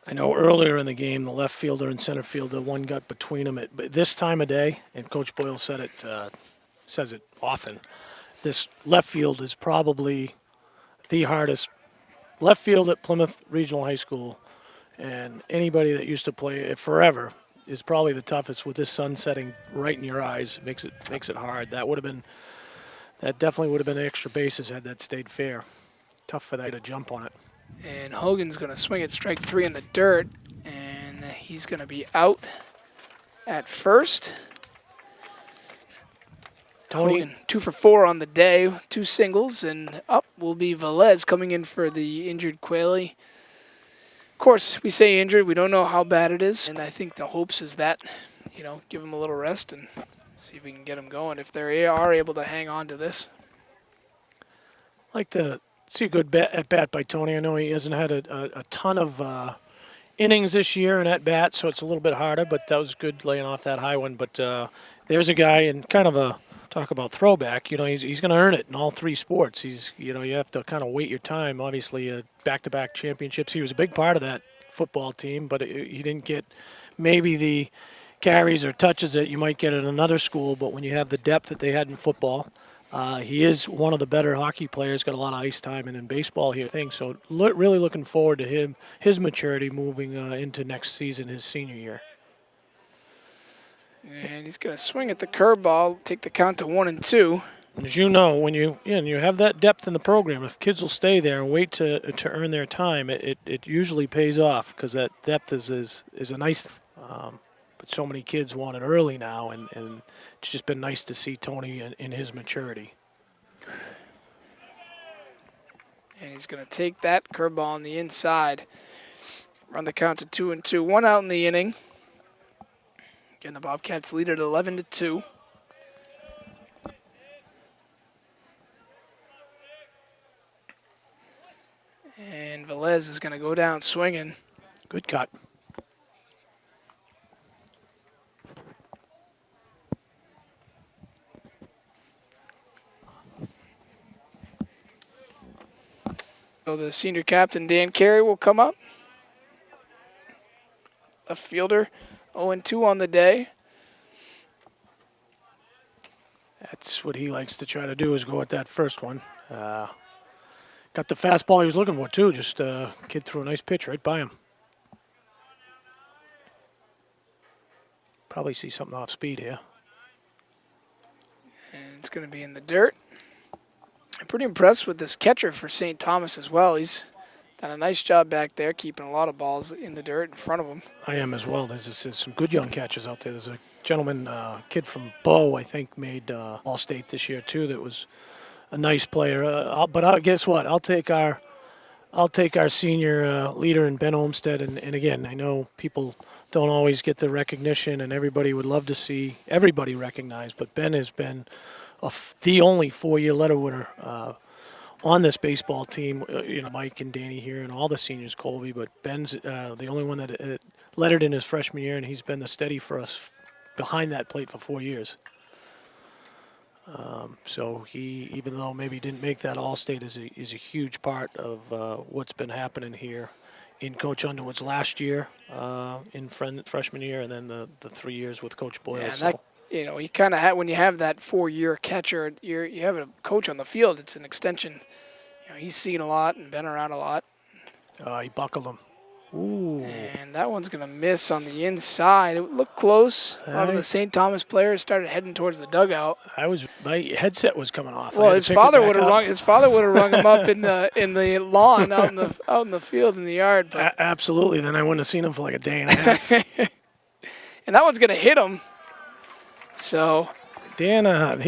I know earlier in the game, the left fielder and center fielder, one got between them. But this time of day, and Coach Boyle said it, says it often, this left field is probably the hardest. Left field at Plymouth Regional High School, and anybody that used to play it forever is probably the toughest. With this sun setting right in your eyes, makes it hard. That definitely would have been extra bases had that stayed fair. Tough for that to jump on it. And Hogan's going to swing at strike 3 in the dirt, and he's going to be out at first. Hogan 2 for 4 on the day, 2 singles, and up will be Velez coming in for the injured Quayle. Of course, we say injured, we don't know how bad it is, and I think the hopes is that, give him a little rest and see if we can get him going if they are able to hang on to this. I'd like to see a good at-bat by Tony. I know he hasn't had a ton of innings this year in at-bat, so it's a little bit harder, but that was good laying off that high one. But there's a guy in kind of a talk about throwback. He's going to earn it in all three sports. You have to kind of wait your time. Obviously, back-to-back championships. He was a big part of that football team, but he didn't get maybe the carries or touches that you might get at another school. But when you have the depth that they had in football, he is one of the better hockey players. Got a lot of ice time, and in baseball here, so really looking forward to his maturity moving into next season, his senior year. And he's going to swing at the curveball, take the count to 1-2. As you know, when you have that depth in the program, if kids will stay there and wait to earn their time, it usually pays off because that depth is a nice. But so many kids want it early now, and it's just been nice to see Tony in his maturity. And he's going to take that curveball on the inside. Run the count to 2-2. 1 out in the inning. Again, the Bobcats lead at 11-2. And Velez is going to go down swinging. Good cut. So the senior captain, Dan Carey, will come up. Left fielder, 0-2 on the day. That's what he likes to try to do, is go at that first one. Got the fastball he was looking for, too. Just kid threw a nice pitch right by him. Probably see something off speed here. And it's going to be in the dirt. I'm pretty impressed with this catcher for St. Thomas as well. He's done a nice job back there, keeping a lot of balls in the dirt in front of him. I am as well. There's some good young catchers out there. There's a gentleman, kid from Bow, I think, made All-State this year too. That was a nice player. Guess what? I'll take our senior leader in Ben Olmsted. And again, I know people don't always get the recognition, and everybody would love to see everybody recognized. But Ben has been the only 4-year letter winner on this baseball team. Mike and Danny here and all the seniors, Colby. But Ben's the only one that lettered in his freshman year, and he's been the steady for us behind that plate for 4 years. So he, even though maybe didn't make that All-State, is a huge part of what's been happening here in Coach Underwood's last year, in freshman year, and then the 3 years with Coach Boyle. Yeah, that, you kind of have, when you have that 4-year catcher, you have a coach on the field. It's an extension. He's seen a lot and been around a lot. He buckled him. Ooh. And that one's going to miss on the inside. It looked close. A lot of the St. Thomas players started heading towards the dugout. My headset was coming off. Well, his father would have rung him up in the lawn out in the field in the yard. But absolutely. Then I wouldn't have seen him for like a day and a half. And that one's going to hit him. So Dan, I'm not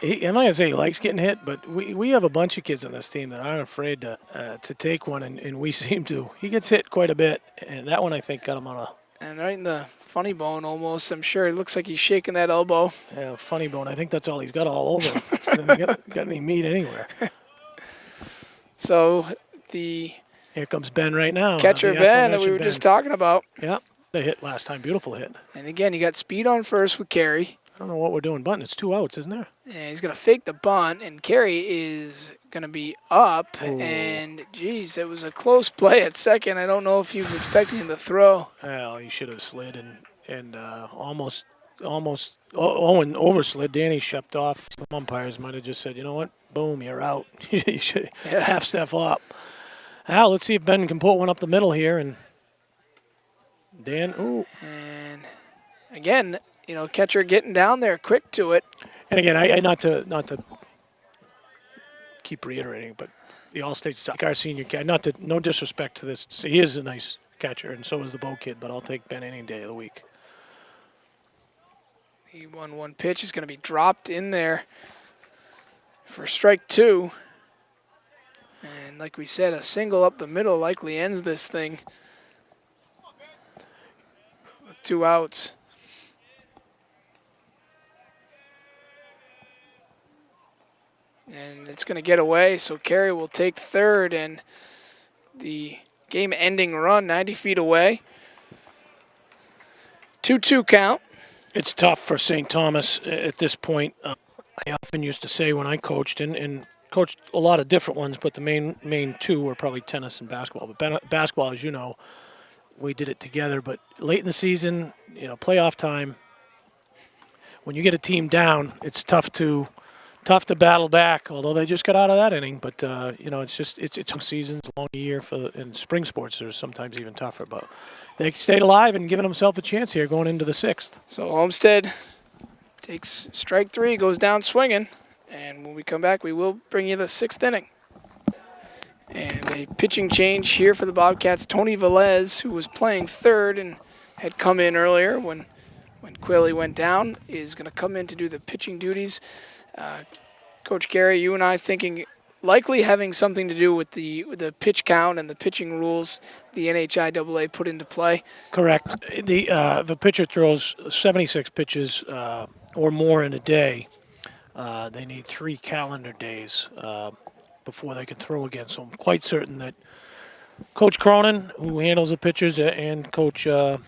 gonna say he likes getting hit, but we have a bunch of kids on this team that aren't afraid to take one, and we seem to. He gets hit quite a bit, and that one I think got him on a. And right in the funny bone almost. I'm sure it looks like he's shaking that elbow. Yeah, funny bone. I think that's all he's got all over him. Doesn't got any meat anywhere. So here comes Ben right now. Catcher Ben that we were just talking about. Yeah, the hit last time. Beautiful hit. And again, you got speed on first with Carey. I don't know what we're doing bunting. It's 2 outs, isn't there? And he's going to fake the bunt, and Carey is going to be up. Ooh. And, geez, it was a close play at second. I don't know if he was expecting the throw. Well, he should have slid and almost and overslid. Danny shupped off. Some umpires might have just said, you know what, boom, you're out. You should half step up. Now, let's see if Ben can put one up the middle here. And Dan, ooh. And, again, catcher getting down there quick to it. And again, I not to keep reiterating, but the All-State suck. Our senior catcher, no disrespect to this. He is a nice catcher, and so is the Bow kid, but I'll take Ben any day of the week. The 1-1 pitch is going to be dropped in there for strike 2. And like we said, a single up the middle likely ends this thing with 2 outs. And it's going to get away, so Carey will take third, and the game-ending run 90 feet away. 2-2 count. It's tough for St. Thomas at this point. I often used to say when I coached, and coached a lot of different ones, but the main two were probably tennis and basketball. But basketball, as you know, we did it together. But late in the season, playoff time, when you get a team down, it's tough to battle back. Although they just got out of that inning, but it's long seasons, long year and spring sports are sometimes even tougher. But they stayed alive and given themselves a chance here going into the sixth. So Olmsted takes strike 3, goes down swinging, and when we come back, we will bring you the 6th inning. And a pitching change here for the Bobcats. Tony Velez, who was playing third and had come in earlier when Quilly went down, is going to come in to do the pitching duties. Coach Gary, you and I thinking likely having something to do with the pitch count and the pitching rules the NHIAA put into play. Correct. If a pitcher throws 76 pitches or more in a day, they need 3 calendar days before they can throw again. So I'm quite certain that Coach Cronin, who handles the pitchers, and Coach Boyle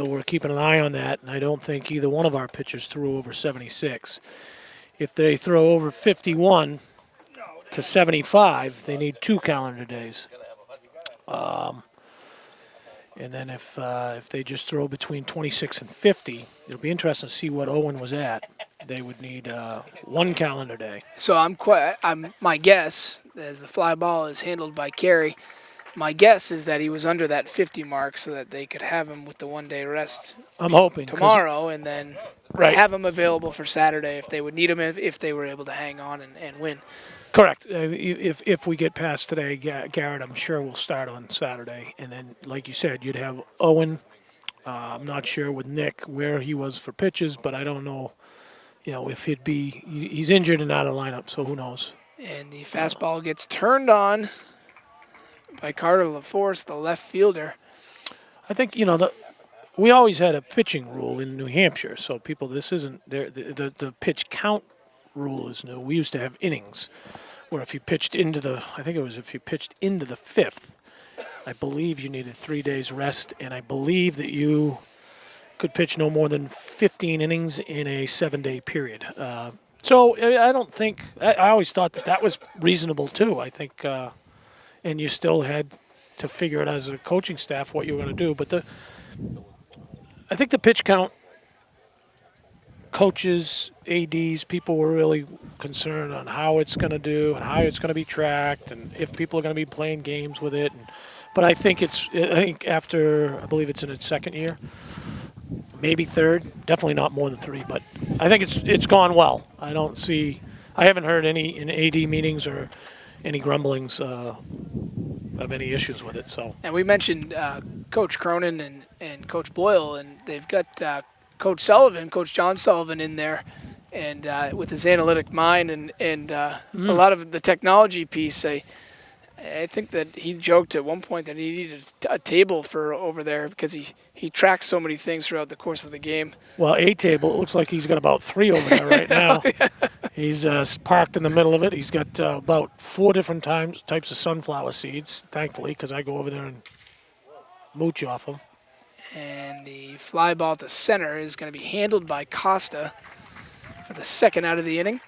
were keeping an eye on that, and I don't think either one of our pitchers threw over 76. If they throw over 51 to 75, they need 2 calendar days. And then if they just throw between 26 and 50, it'll be interesting to see what Owen was at. They would need 1 calendar day. So my guess, as the fly ball is handled by Carey, my guess is that he was under that 50 mark so that they could have him with the 1-day rest. I'm hoping tomorrow, and then right. have him available for Saturday if they would need him, if they were able to hang on and win. Correct. If we get past today, Garrett, I'm sure we'll start on Saturday. And then, like you said, you'd have Owen. I'm not sure with Nick where he was for pitches, but I don't know, if he's injured and out of lineup, so who knows. And the fastball gets turned on by Carter LaForce, the left fielder. I think, we always had a pitching rule in New Hampshire, so this isn't the pitch count rule is new. We used to have innings where if you pitched into the 5th, I believe you needed 3 days rest, and I believe that you could pitch no more than 15 innings in a 7-day period. So I don't think I always thought that was reasonable too. I think, and you still had to figure it as a coaching staff what you were going to do. But I think the pitch count, coaches, ADs, people were really concerned on how it's going to do and how it's going to be tracked and if people are going to be playing games with it. But I think after, I believe it's in its 2nd year, maybe 3rd, definitely not more than 3. But I think it's gone well. I haven't heard any in AD meetings or any grumblings of any issues with it. So. And we mentioned Coach Cronin and Coach Boyle, and they've got Coach John Sullivan in there, and with his analytic mind and a lot of the technology piece, I think that he joked at one point that he needed a table for over there because he tracks so many things throughout the course of the game. Well, a table, it looks like he's got about 3 over there right now. Yeah. He's parked in the middle of it. He's got about 4 different types of sunflower seeds, thankfully, because I go over there and mooch off them. And the fly ball to center is going to be handled by Costa for the 2nd out of the inning.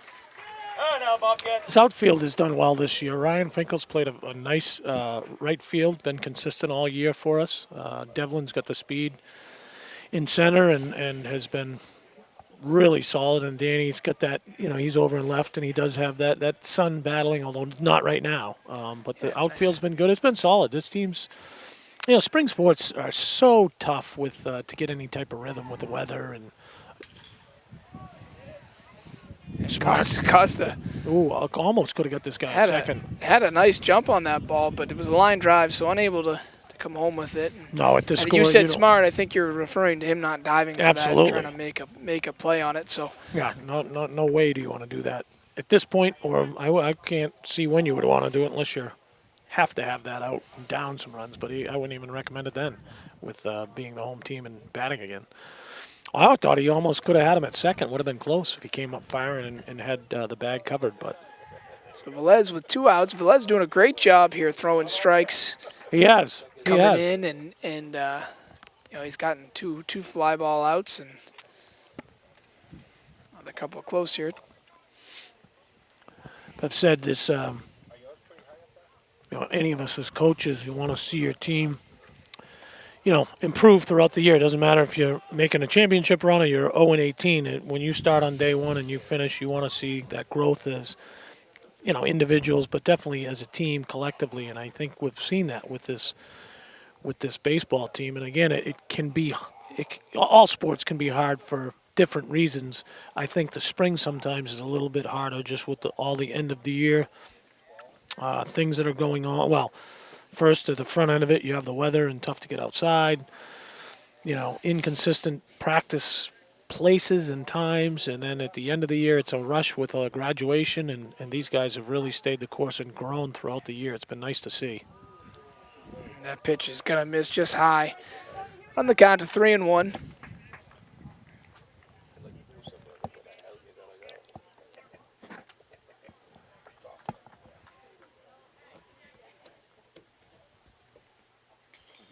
This outfield has done well this year. Ryan Finkel's played a nice right field, been consistent all year for us. Devlin's got the speed in center and has been really solid. And Danny's got that, he's over in left, and he does have that sun battling, although not right now. But the outfield's been good. It's been solid. This team's, spring sports are so tough with to get any type of rhythm with the weather and. Costa. Ooh, almost could have got this guy at second. Had a nice jump on that ball, but it was a line drive, so unable to come home with it. No, at this score, you said smart. I think you're referring to him not diving for absolutely. that and trying to make a play on it. So yeah, no way do you want to do that at this point, or I can't see when you would want to do it unless you have to have that out and down some runs. But I wouldn't even recommend it then, with being the home team and batting again. I thought he almost could have had him at second. Would have been close if he came up firing and had the bag covered. But so Velez with 2 outs. Velez doing a great job here throwing strikes. He has. Coming in and he's gotten two fly ball outs and another couple close here. I've said this, any of us as coaches, you want to see your team, improve throughout the year. It doesn't matter if you're making a championship run or you're 0-18. When you start on day one and you finish, you want to see that growth as, individuals, but definitely as a team collectively. And I think we've seen that with this baseball team. And again, all sports can be hard for different reasons. I think the spring sometimes is a little bit harder just with all the end of the year things that are going on. Well, first at the front end of it, you have the weather and tough to get outside, inconsistent practice places and times, and then at the end of the year, it's a rush with a graduation, and these guys have really stayed the course and grown throughout the year. It's been nice to see. That pitch is going to miss just high. On the count of 3-1.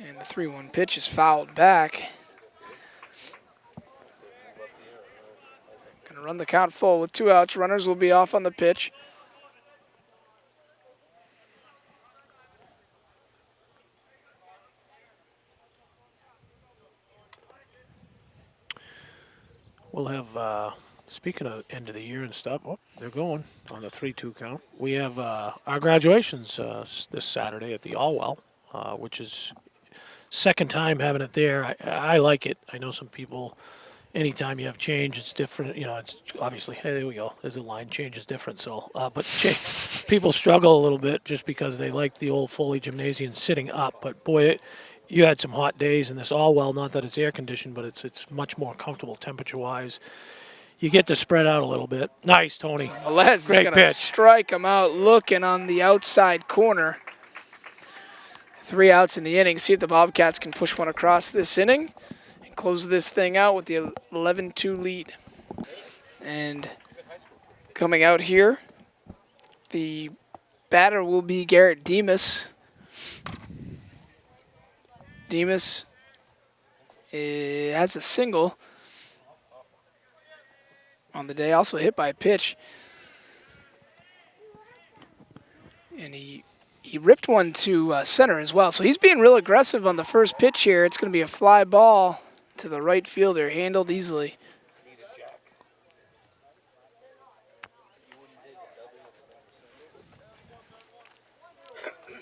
And the 3-1 pitch is fouled back. Going to run the count full with 2 outs. Runners will be off on the pitch. We'll have, speaking of end of the year and stuff, they're going on the 3-2 count. We have our graduations this Saturday at the Allwell, which is second time having it there. I like it. I know some people, anytime you have change, it's different. It's obviously, hey, there we go. There's a line change is different. So, but people struggle a little bit just because they like the old Foley Gymnasium sitting up. But boy, you had some hot days in this Allwell. Not that it's air conditioned, but it's much more comfortable temperature wise. You get to spread out a little bit. Nice, Tony. So Velez is going to strike him out, looking on the outside corner. 3 outs in the inning. See if the Bobcats can push one across this inning and close this thing out with the 11-2 lead. And coming out here, the batter will be Garrett Demas. Demas has a single on the day, also hit by a pitch. And he ripped one to center as well. So he's being real aggressive on the first pitch here. It's going to be a fly ball to the right fielder, handled easily.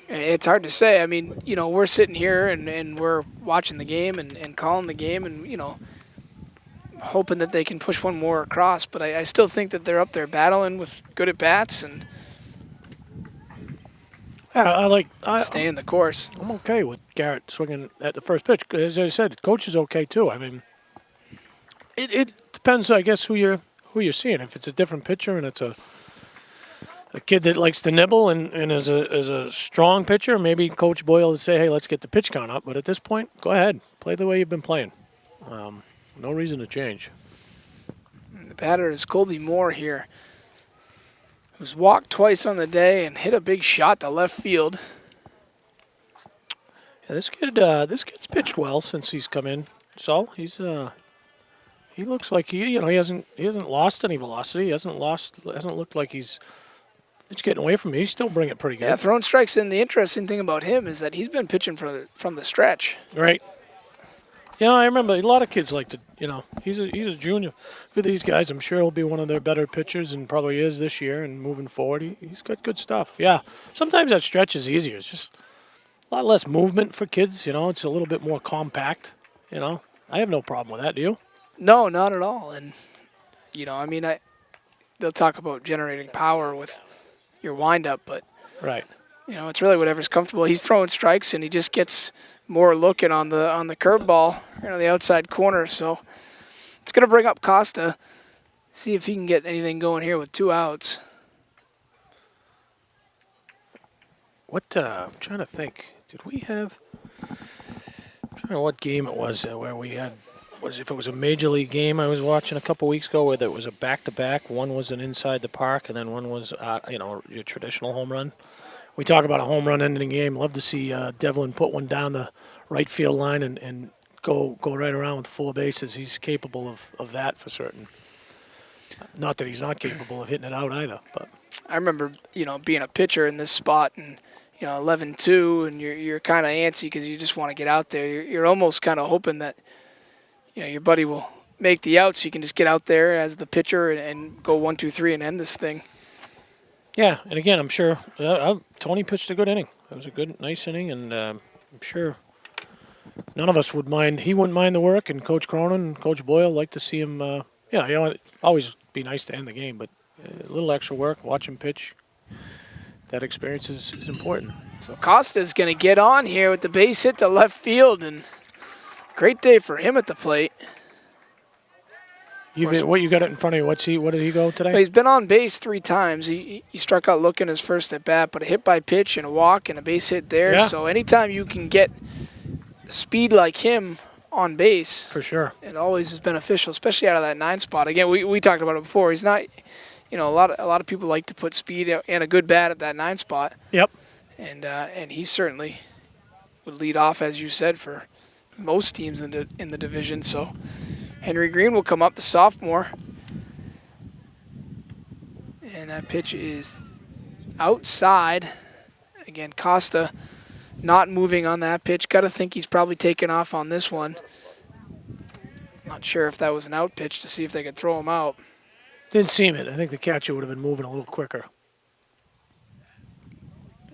It's hard to say. I mean, we're sitting here and we're watching the game and calling the game and, hoping that they can push one more across. But I still think that they're up there battling with good at-bats and stay in the course. I'm okay with Garrett swinging at the first pitch. As I said, coach is okay too. I mean, it depends, I guess, who you're seeing. If it's a different pitcher and it's a kid that likes to nibble and is a strong pitcher, maybe Coach Boyle would say, hey, let's get the pitch count up. But at this point, go ahead. Play the way you've been playing. No reason to change. And the batter is Colby Moore here, who's walked twice on the day and hit a big shot to left field. Yeah, this kid's pitched well since he's come in. So he looks like he hasn't lost any velocity. He hasn't looked like it's getting away from me. He's still bringing it pretty good. Yeah, throwing strikes in. The interesting thing about him is that he's been pitching from the stretch. Right. I remember a lot of kids like to, he's a junior for these guys. I'm sure he'll be one of their better pitchers and probably is this year and moving forward. He's got good stuff. Yeah. Sometimes that stretch is easier. It's just a lot less movement for kids. It's a little bit more compact. I have no problem with that. Do you? No, not at all. And, they'll talk about generating power with your windup, but right. It's really whatever's comfortable. He's throwing strikes and he just gets more looking on the curveball, the outside corner. So it's going to bring up Costa. See if he can get anything going here with 2 outs. I'm trying to think. Did we have? I'm trying to know what game it was where we had. If it was a major league game I was watching a couple weeks ago where there was a back-to-back. One was an inside the park, and then one was your traditional home run. We talk about a home run ending the game. Love to see Devlin put one down the right field line and go right around with 4 bases. He's capable of that for certain. Not that he's not capable of hitting it out either, but I remember, being a pitcher in this spot and, 11-2, and you're kind of antsy because you just want to get out there. You're almost kind of hoping that, your buddy will make the out so you can just get out there as the pitcher and go 1, 2, 3 and end this thing. yeah. And again, I'm sure Tony pitched a good inning. It was a nice inning, and I'm sure none of us would mind. He wouldn't mind the work, and Coach Cronin and Coach Boyle like to see him. Always be nice to end the game, but a little extra work, watch him pitch. That experience is important. So Costa's going to get on here with the base hit to left field, and great day for him at the plate. What you got it in front of you? What did he go today? Well, he's been on base 3 times. He struck out looking his first at bat, but a hit by pitch and a walk and a base hit there. Yeah. So anytime you can get speed like him on base, For sure. it always is beneficial, especially out of that 9 spot. Again, we talked about it before. He's not, a lot of people like to put speed and a good bat at that 9 spot, Yep. and he certainly would lead off, as you said, for most teams in the division. So Henry Green will come up, the sophomore, and that pitch is outside. Again, Costa not moving on that pitch. Got to think he's probably taken off on this one. Not sure if that was an out pitch to see if they could throw him out. Didn't seem it. I think the catcher would have been moving a little quicker.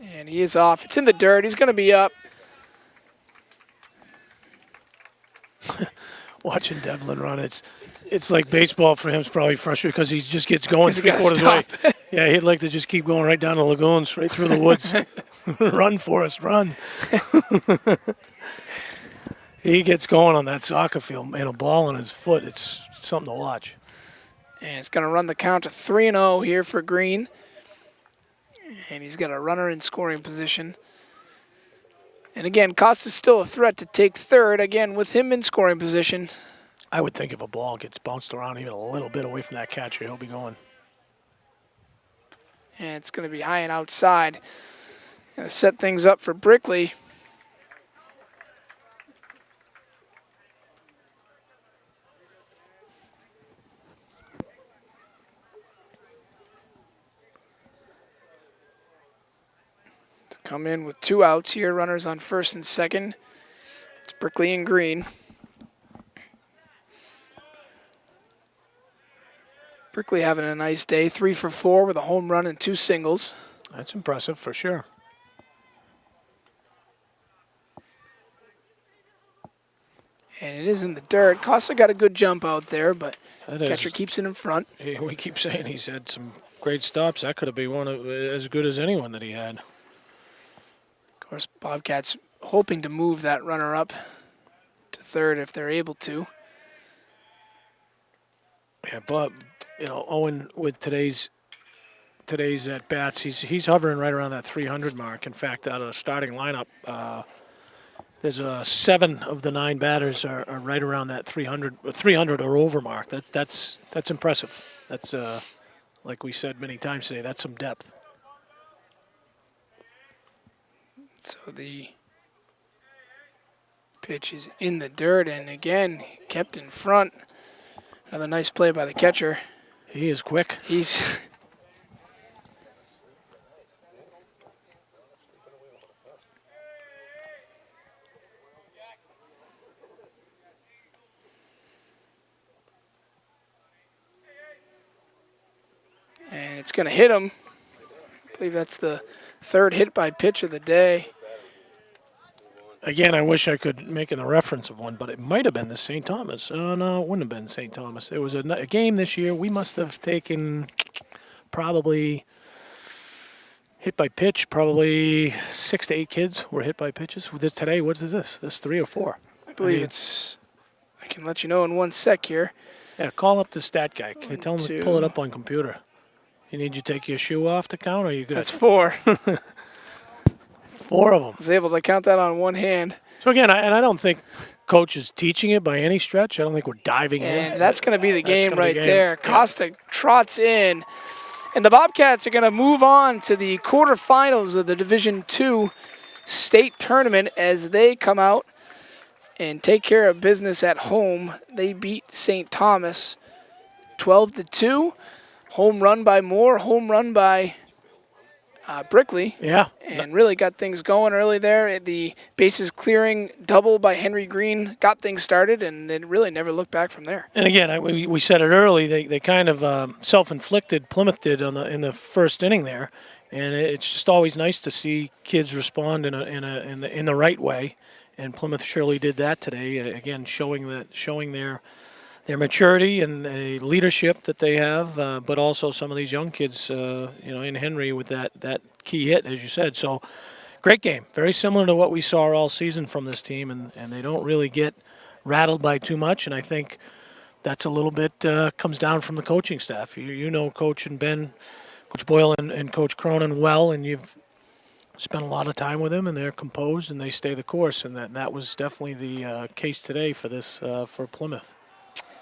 And he is off. It's in the dirt. He's going to be up. Watching Devlin run, it's like baseball for him. It's probably frustrating because he just gets going 'Cause he gotta 3/4 way. stop. Yeah, he'd like to just keep going right down the lagoons, right through the woods. Run, Forrest, run. He gets going on that soccer field, and a ball on his foot. It's something to watch. And it's going to run the count to 3-0 here for Green. And he's got a runner in scoring position. And again, Costa's still a threat to take third, again, with him in scoring position. I would think if a ball gets bounced around even a little bit away from that catcher, he'll be going. And it's going to be high and outside. Going to set things up for Brickley. To come in with 2 outs here, runners on first and second. It's Brickley and Green. Brickley having a nice day, 3 for 4 with a home run and 2 singles. That's impressive for sure. And it is in the dirt. Costa got a good jump out there, but That is- catcher keeps it in front. We keep saying he's had some great stops. That could have been one of as good as anyone that he had. Of course, Bobcats hoping to move that runner up to third if they're able to. Yeah, but Owen with today's at bats, he's hovering right around that 300 mark. In fact, out of the starting lineup, there's 7 of the 9 batters are right around that 300 or over mark. That's impressive. That's like we said many times today. That's some depth. So the pitch is in the dirt, and again, kept in front. Another nice play by the catcher. He is quick. He's and it's going to hit him. I believe that's the 3rd hit by pitch of the day. Again, I wish I could make a reference of one, but it might have been the St. Thomas. Oh, no, it wouldn't have been St. Thomas. There was a game this year. We must have taken probably hit by pitch. Probably 6 to 8 kids were hit by pitches. Today, what is this? This 3 or 4? I believe it's, I can let you know in 1 sec here. Yeah, call up the stat guy. Tell him to pull it 2. up on computer. You need you to take your shoe off to count, or are you good? That's 4. 4 of them. Was able to count that on 1 hand. So again, I don't think coach is teaching it by any stretch. I don't think we're diving And in. that's going to be the That's game gonna be right game. there. Costa trots in. And the Bobcats are going to move on to the quarterfinals of the Division II state tournament as they come out and take care of business at home. They beat St. Thomas 12-2. Home run by Moore, home run by Brickley. Yeah. And really got things going early there. The bases clearing double by Henry Green got things started, and it really never looked back from there. And again, we said it early. They kind of self-inflicted. Plymouth did in the first inning there, and it's just always nice to see kids respond in the right way. And Plymouth surely did that today. Again, showing their maturity and the leadership that they have, but also some of these young kids, in Henry with that key hit, as you said. So, great game. Very similar to what we saw all season from this team, and they don't really get rattled by too much. And I think that's a little bit comes down from the coaching staff. You know Coach and Ben, Coach Boyle and Coach Cronin well, and you've spent a lot of time with them, and they're composed and they stay the course. And that was definitely the case today for this for Plymouth.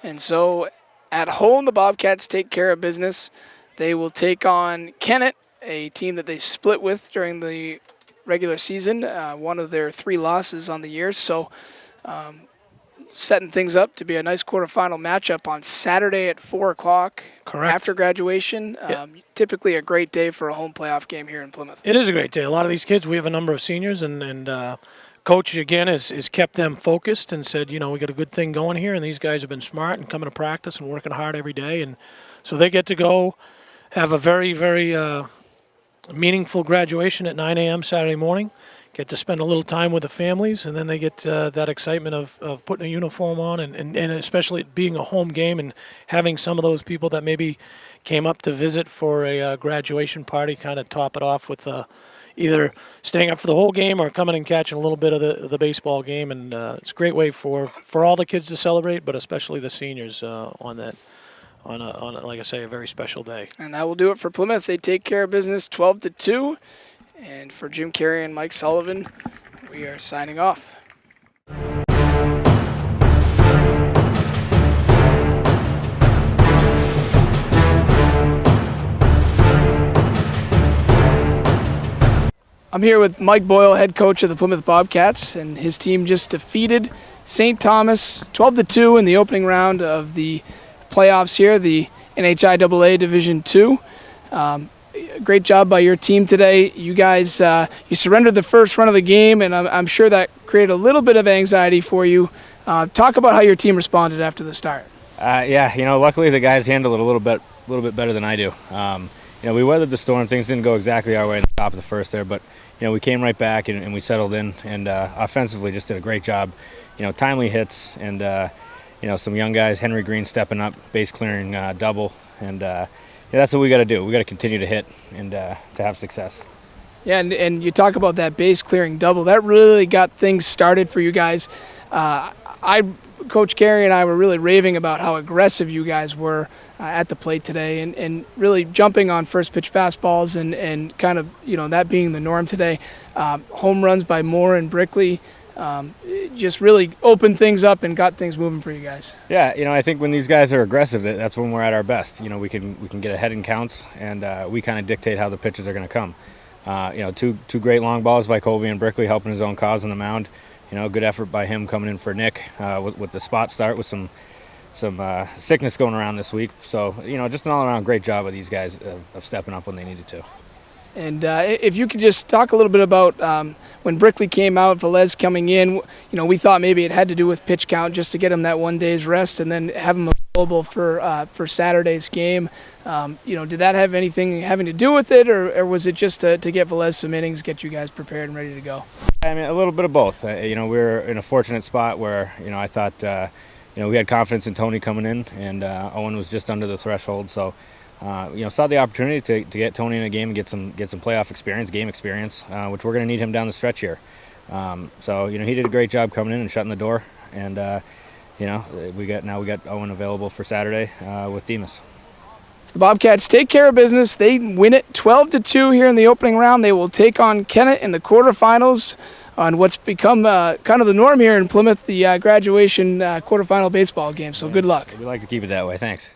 And so at home, the Bobcats take care of business. They will take on Kennett, a team that they split with during the regular season, one of their 3 losses on the year. So setting things up to be a nice quarterfinal matchup on Saturday at 4 o'clock. Correct. After graduation. Typically a great day for a home playoff game here in Plymouth. It is a great day. A lot of these kids, we have a number of seniors, and Coach, again, has kept them focused and said, we got a good thing going here, and these guys have been smart and coming to practice and working hard every day. And so they get to go have a very, very meaningful graduation at 9 a.m. Saturday morning, get to spend a little time with the families, and then they get that excitement of putting a uniform on and especially it being a home game and having some of those people that maybe came up to visit for a graduation party kind of top it off with either staying up for the whole game or coming and catching a little bit of the baseball game. And it's a great way for all the kids to celebrate, but especially the seniors on like I say, a very special day. And that will do it for Plymouth. They take care of business 12-2. And for Jim Carey and Mike Sullivan, we are signing off. I'm here with Mike Boyle, head coach of the Plymouth Bobcats, and his team just defeated St. Thomas 12-2 in the opening round of the playoffs here, the NHIAA Division II. Great job by your team today. You guys, you surrendered the first run of the game, and I'm sure that created a little bit of anxiety for you. Talk about how your team responded after the start. Luckily the guys handled it a little bit better than I do. We weathered the storm. Things didn't go exactly our way in the top of the first there, but we came right back and we settled in, and offensively just did a great job. Timely hits and some young guys, Henry Green stepping up, base clearing double, and that's what we got to do. We got to continue to hit and to have success. Yeah, and you talk about that base clearing double. That really got things started for you guys. Coach Carey and I were really raving about how aggressive you guys were at the plate today, and really jumping on first pitch fastballs and kind of that being the norm today. Home runs by Moore and Brickley. Just really opened things up and got things moving for you guys. Yeah, I think when these guys are aggressive, that's when we're at our best. We can get ahead in counts, and we kind of dictate how the pitches are going to come. Two great long balls by Colby and Brickley, helping his own cause on the mound. Good effort by him coming in for Nick with the spot start with some sickness going around this week. So just an all-around great job of these guys of stepping up when they needed to. And if you could just talk a little bit about when Brickley came out, Velez coming in, we thought maybe it had to do with pitch count just to get him that 1 day's rest and then have him available for Saturday's game. Did that have anything having to do with it, or was it just to get Velez some innings, get you guys prepared and ready to go? I mean, a little bit of both. We were in a fortunate spot where, I thought, we had confidence in Tony coming in, and Owen was just under the threshold. So, saw the opportunity to get Tony in a game and get some playoff experience, game experience, which we're going to need him down the stretch here. So, he did a great job coming in and shutting the door, and we got Owen available for Saturday with Demas. The Bobcats take care of business. They win it 12-2 here in the opening round. They will take on Kennett in the quarterfinals on what's become kind of the norm here in Plymouth, the graduation quarterfinal baseball game. So good luck. We'd like to keep it that way. Thanks.